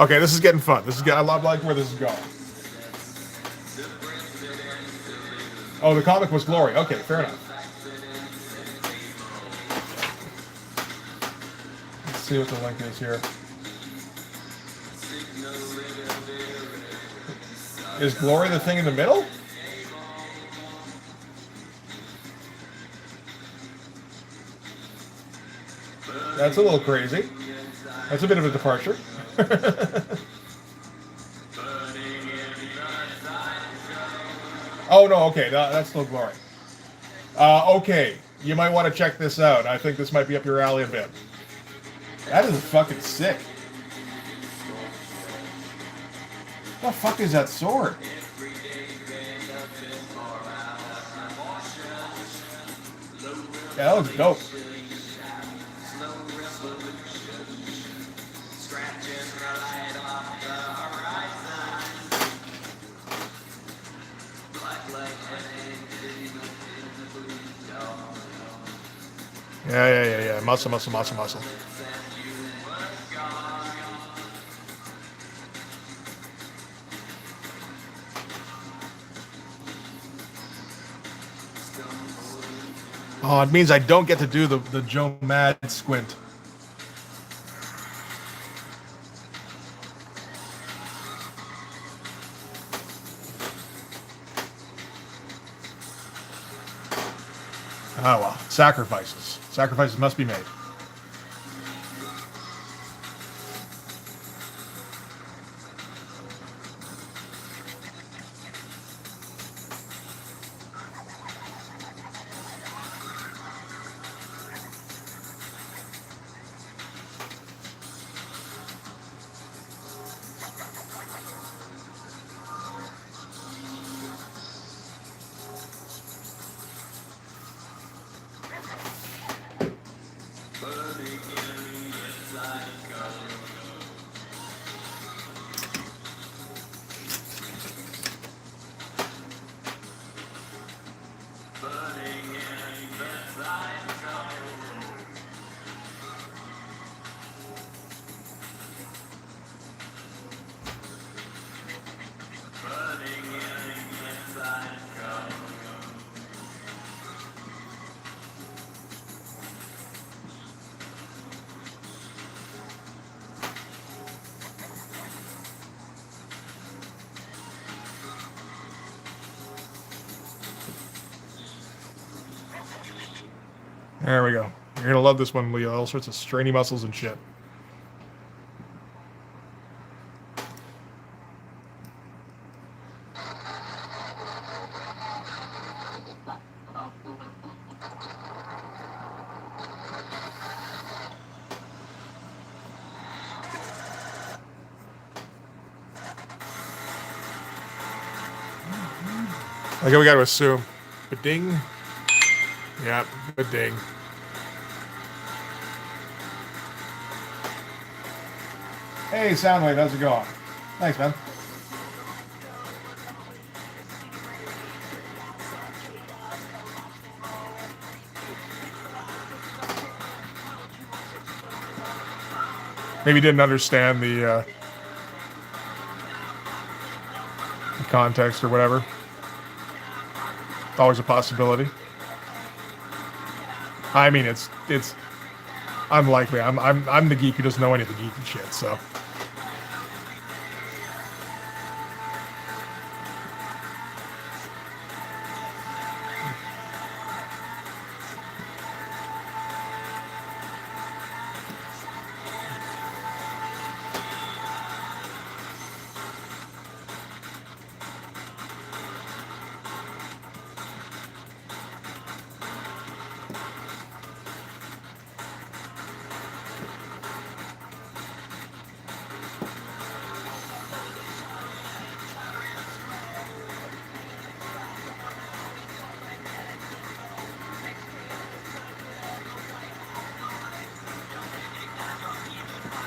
Okay, this is getting fun. I love like where this is going. Oh, the comic was Glory. Okay, fair enough. Let's see what the link is here. Is Glory the thing in the middle? That's a little crazy. That's a bit of a departure. Oh, no, okay, that's still Glory. Okay, you might want to check this out. I think this might be up your alley a bit. That is fucking sick. What the fuck is that sword? Yeah, that looks dope. Yeah. Muscle. Oh, it means I don't get to do the Joe Mad squint. Oh well, sacrifices. Sacrifices must be made. There we go. You're gonna love this one, Leo. All sorts of strainy muscles and shit. Okay, we got to assume. But ding. Yeah, but ding. Hey, Soundwave, how's it going? Thanks, man. Maybe didn't understand the context or whatever. Always a possibility. I mean, it's unlikely. I'm the geek who doesn't know any of the geeky shit. So.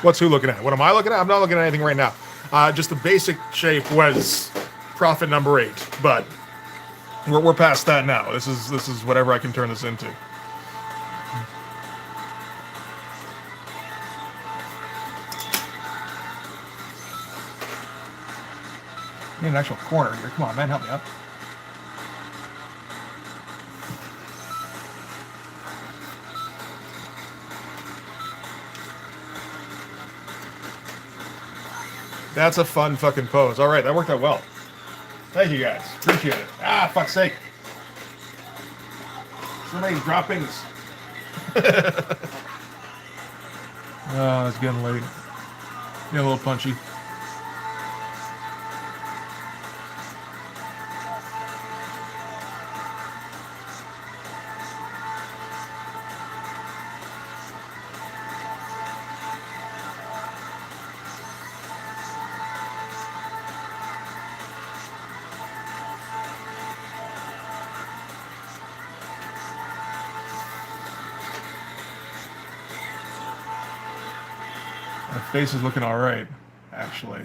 What's who looking at? What am I looking at? I'm not looking at anything right now. Just the basic shape was profit number 8, but we're past that now. This is whatever I can turn this into. Need an actual corner here. Come on, man, help me out. That's a fun fucking pose. All right, that worked out well. Thank you guys. Appreciate it. Ah, fuck's sake. So many droppings. Oh, it's getting late. Getting a little punchy. Face is looking all right, actually.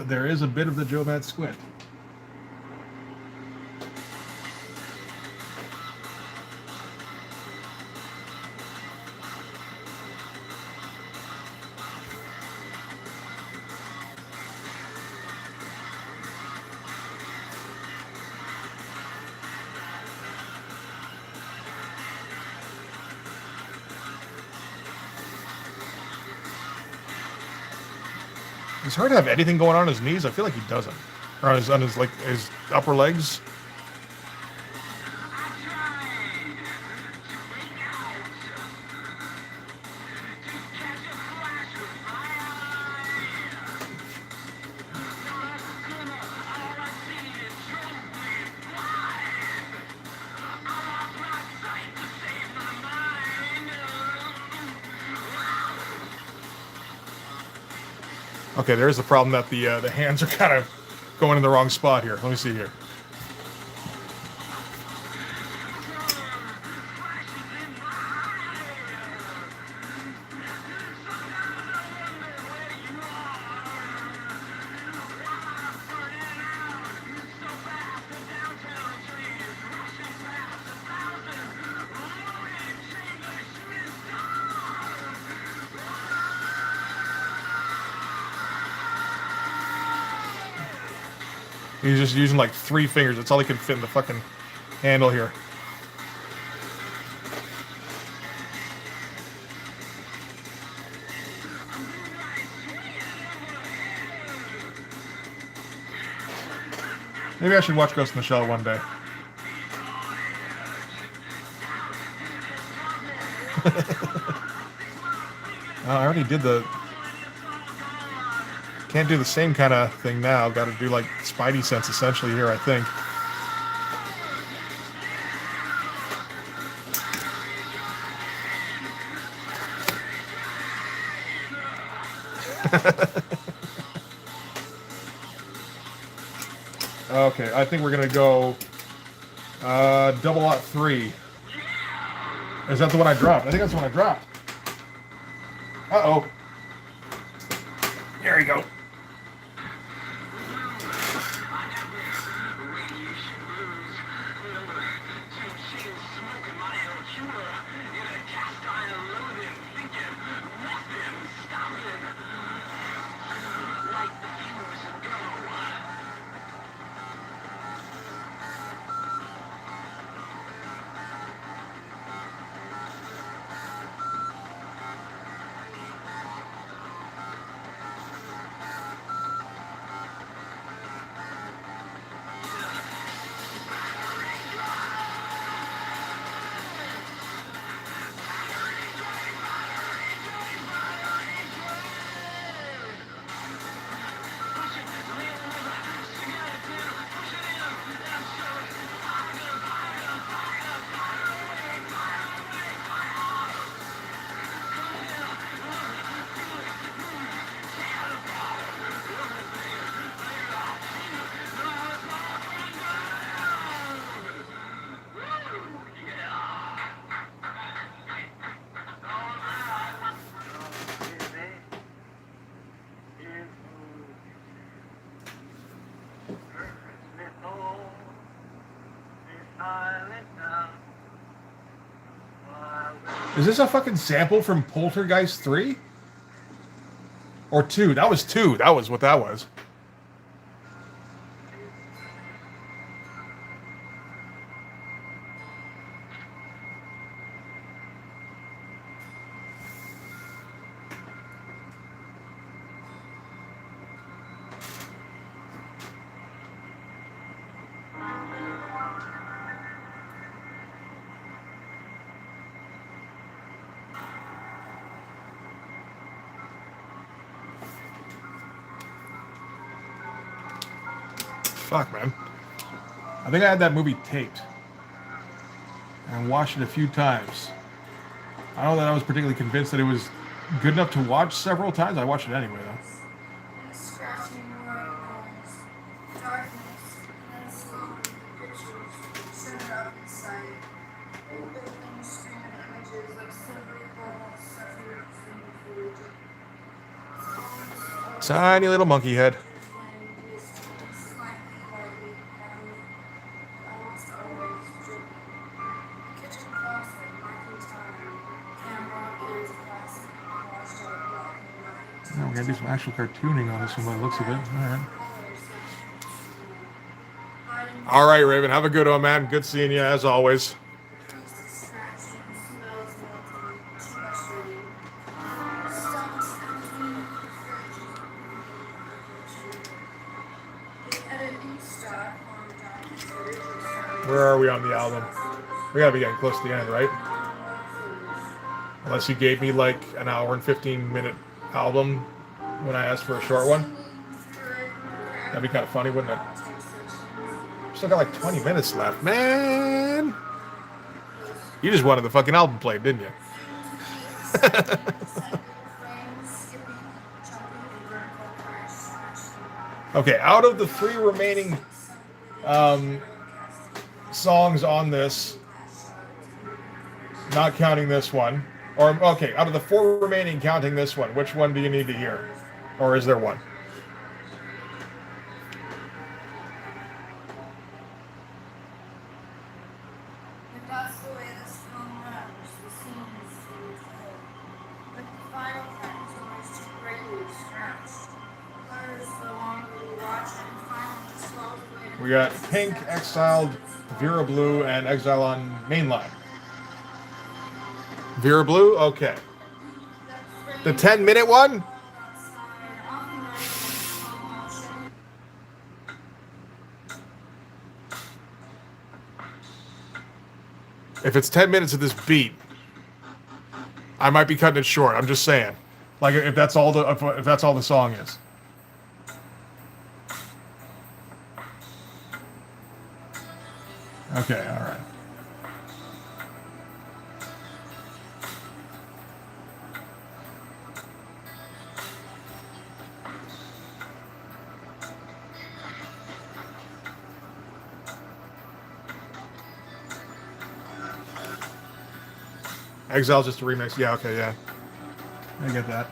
There is a bit of the Joe Bad squint. It's hard to have anything going on his knees. I feel like he doesn't, or on his like his upper legs. Okay, there's the problem that the hands are kind of going in the wrong spot here. Let me see here. He's just using like 3 fingers. That's all he can fit in the fucking handle here. Maybe I should watch Ghost in the Shell one day. I already did the... Can't do the same kind of thing now. Got to do like Spidey sense essentially here, I think. Okay, I think we're gonna go double out 3. Is that the one I dropped? I think that's the one I dropped. Uh-oh. There you go. Is this a fucking sample from Poltergeist 3? Or 2? That was 2. That was what that was. Fuck, man. I think I had that movie taped and watched it a few times. I don't know that I was particularly convinced that it was good enough to watch several times. I watched it anyway, though. Tiny little monkey head. We're gonna do some actual cartooning on this one by the looks of it. All right, Raven. Have a good one, man. Good seeing you as always. Where are we on the album? We gotta be getting close to the end, right? Unless you gave me like an hour and 15-minute album when I asked for a short one. That'd be kind of funny, wouldn't it? Still got like 20 minutes left, man. You just wanted the fucking album played, didn't you? Okay, out of the 3 remaining songs on this, not counting this one, or okay, out of the 4 remaining counting this one, which one do you need to hear? Or is there one? We got Pink, Exiled, Vera Blue, and Exile on Mainline. Vera Blue? Okay. The 10-minute one? If it's 10 minutes of this beat, I might be cutting it short. I'm just saying. Like if that's all the song is. Okay, all right. Exile's just a remix. Yeah, okay, yeah. I get that.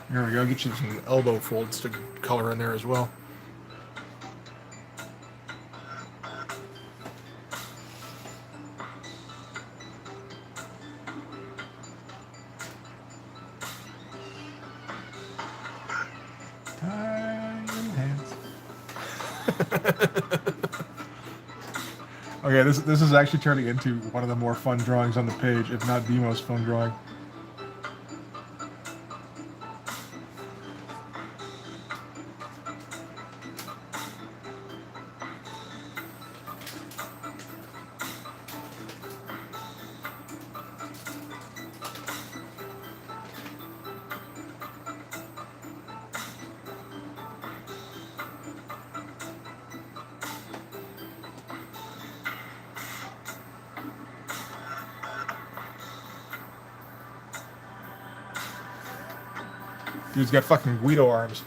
There we go. Get you some elbow folds to color in there as well. Okay, this is actually turning into one of the more fun drawings on the page, if not the most fun drawing. Dude's got fucking Guido arms.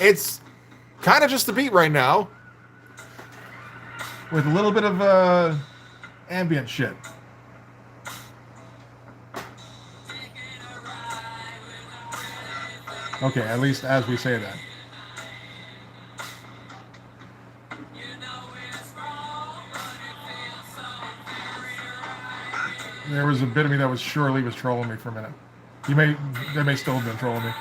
It's kind of just the beat right now, with a little bit of ambient shit. Okay, at least as we say that. There was a bit of me that was surely was trolling me for a minute. They may still have been trolling me.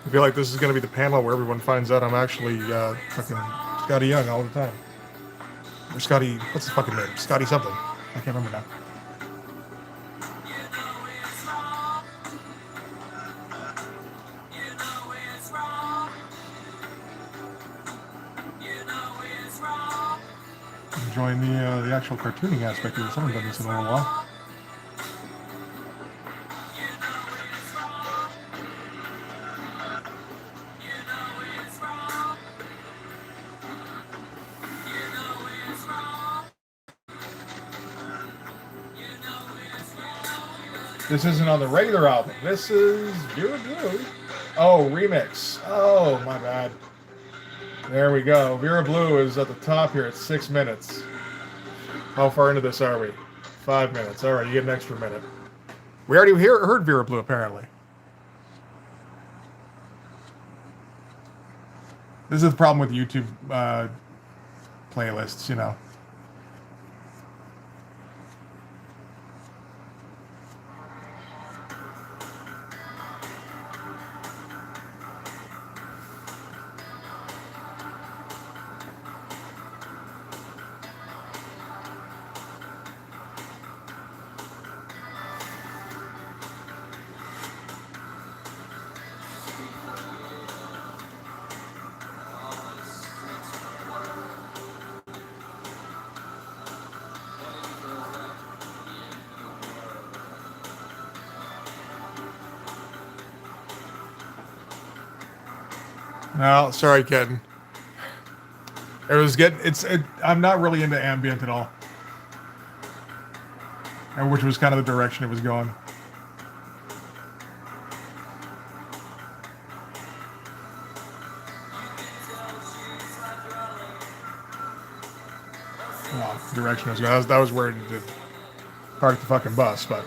I feel like this is going to be the panel where everyone finds out I'm actually fucking Scotty Young all the time. Or Scotty, what's his fucking name? Scotty something. I can't remember now. Enjoying the actual cartooning aspect of this. I haven't done this in a little while. This isn't on the regular album. This is Vera Blue. Oh, remix. Oh, my bad. There we go. Vera Blue is at the top here at 6 minutes. How far into this are we? 5 minutes. All right, you get an extra minute. We already heard Vera Blue, apparently. This is the problem with YouTube playlists, you know. No, sorry, Ken. It was good. I'm not really into ambient at all, and which was kind of the direction it was going. Well, direction it was going. That was where it did park the fucking bus, but.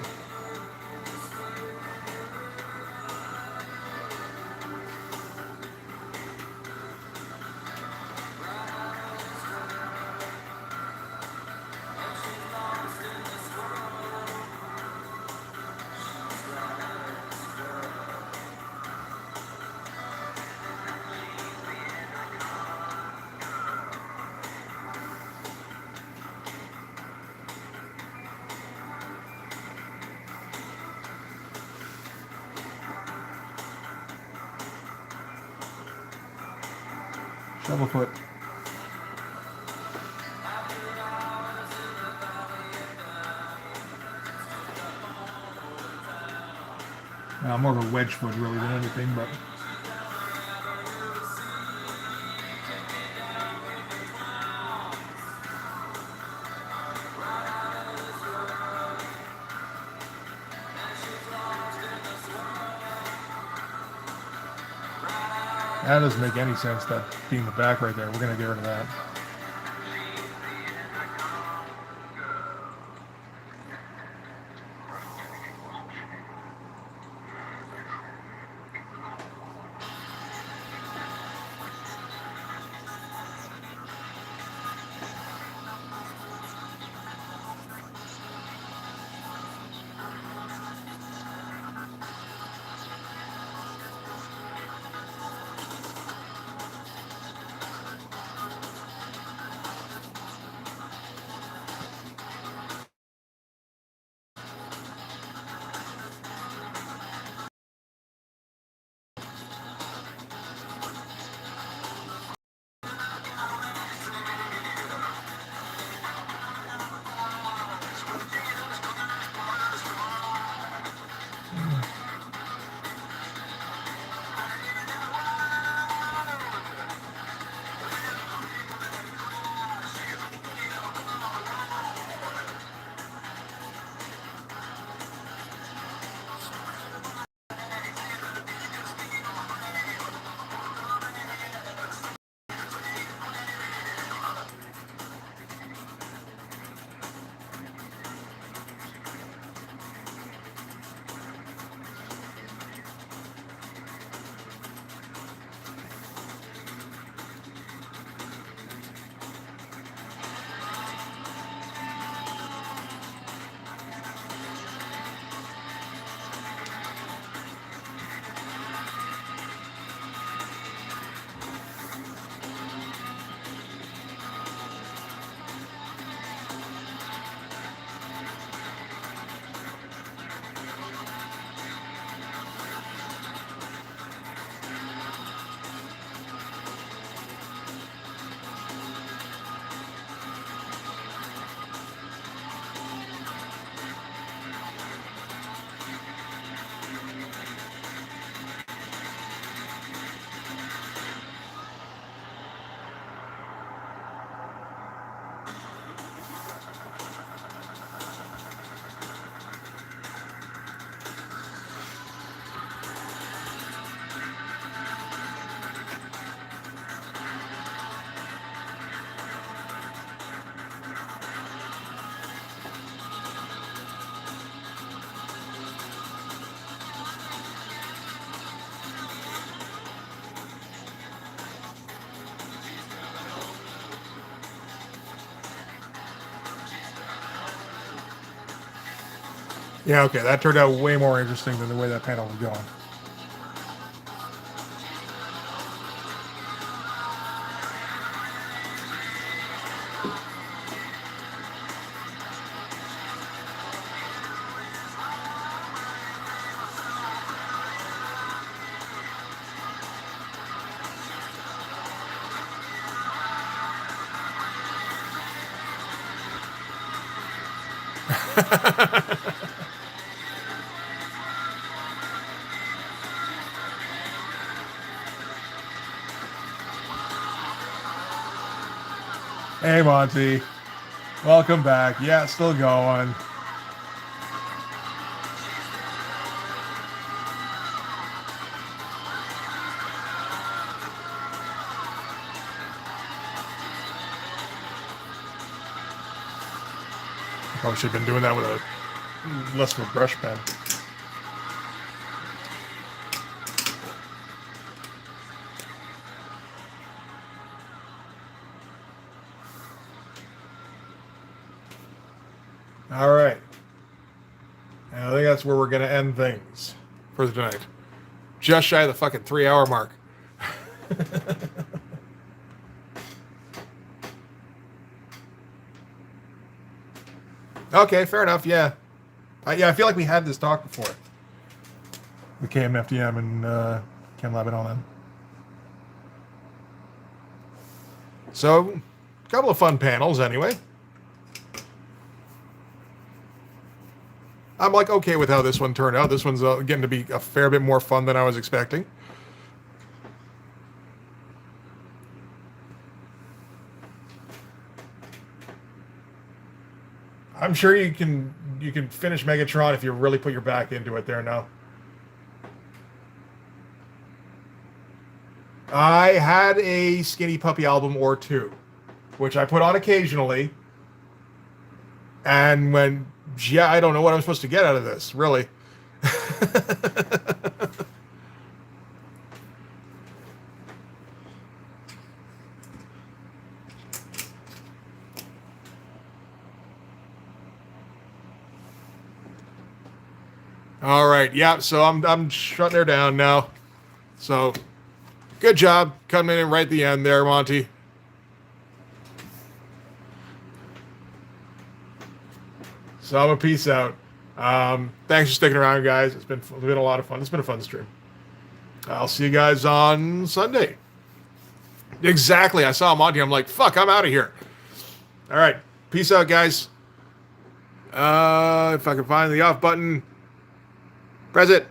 Shovelfoot. More of a wedge foot really than anything, but. That doesn't make any sense, that being the back right there. We're going to get rid of that. Yeah, okay, that turned out way more interesting than the way that panel was going. Hey, Monty. Welcome back. Yeah, still going. Probably should have been doing that with a less of a brush pen. All right. And I think that's where we're going to end things for tonight. Just shy of the fucking 3-hour mark. Okay, fair enough. Yeah. I feel like we had this talk before. The KMFDM and ChemLab and all that. So, a couple of fun panels anyway. I'm like okay with how this one turned out. This one's getting to be a fair bit more fun than I was expecting. I'm sure you can finish Megatron if you really put your back into it there now. I had a Skinny Puppy album or two, which I put on occasionally. And when, yeah, I don't know what I'm supposed to get out of this, really. All right, yeah. So I'm shutting her down now. So, good job coming in right at the end there, Monty. So I'm a peace out. Thanks for sticking around, guys. It's been a lot of fun. It's been a fun stream. I'll see you guys on Sunday. Exactly. I saw Monty. I'm like, fuck, I'm out of here. All right. Peace out, guys. If I can find the off button, press it.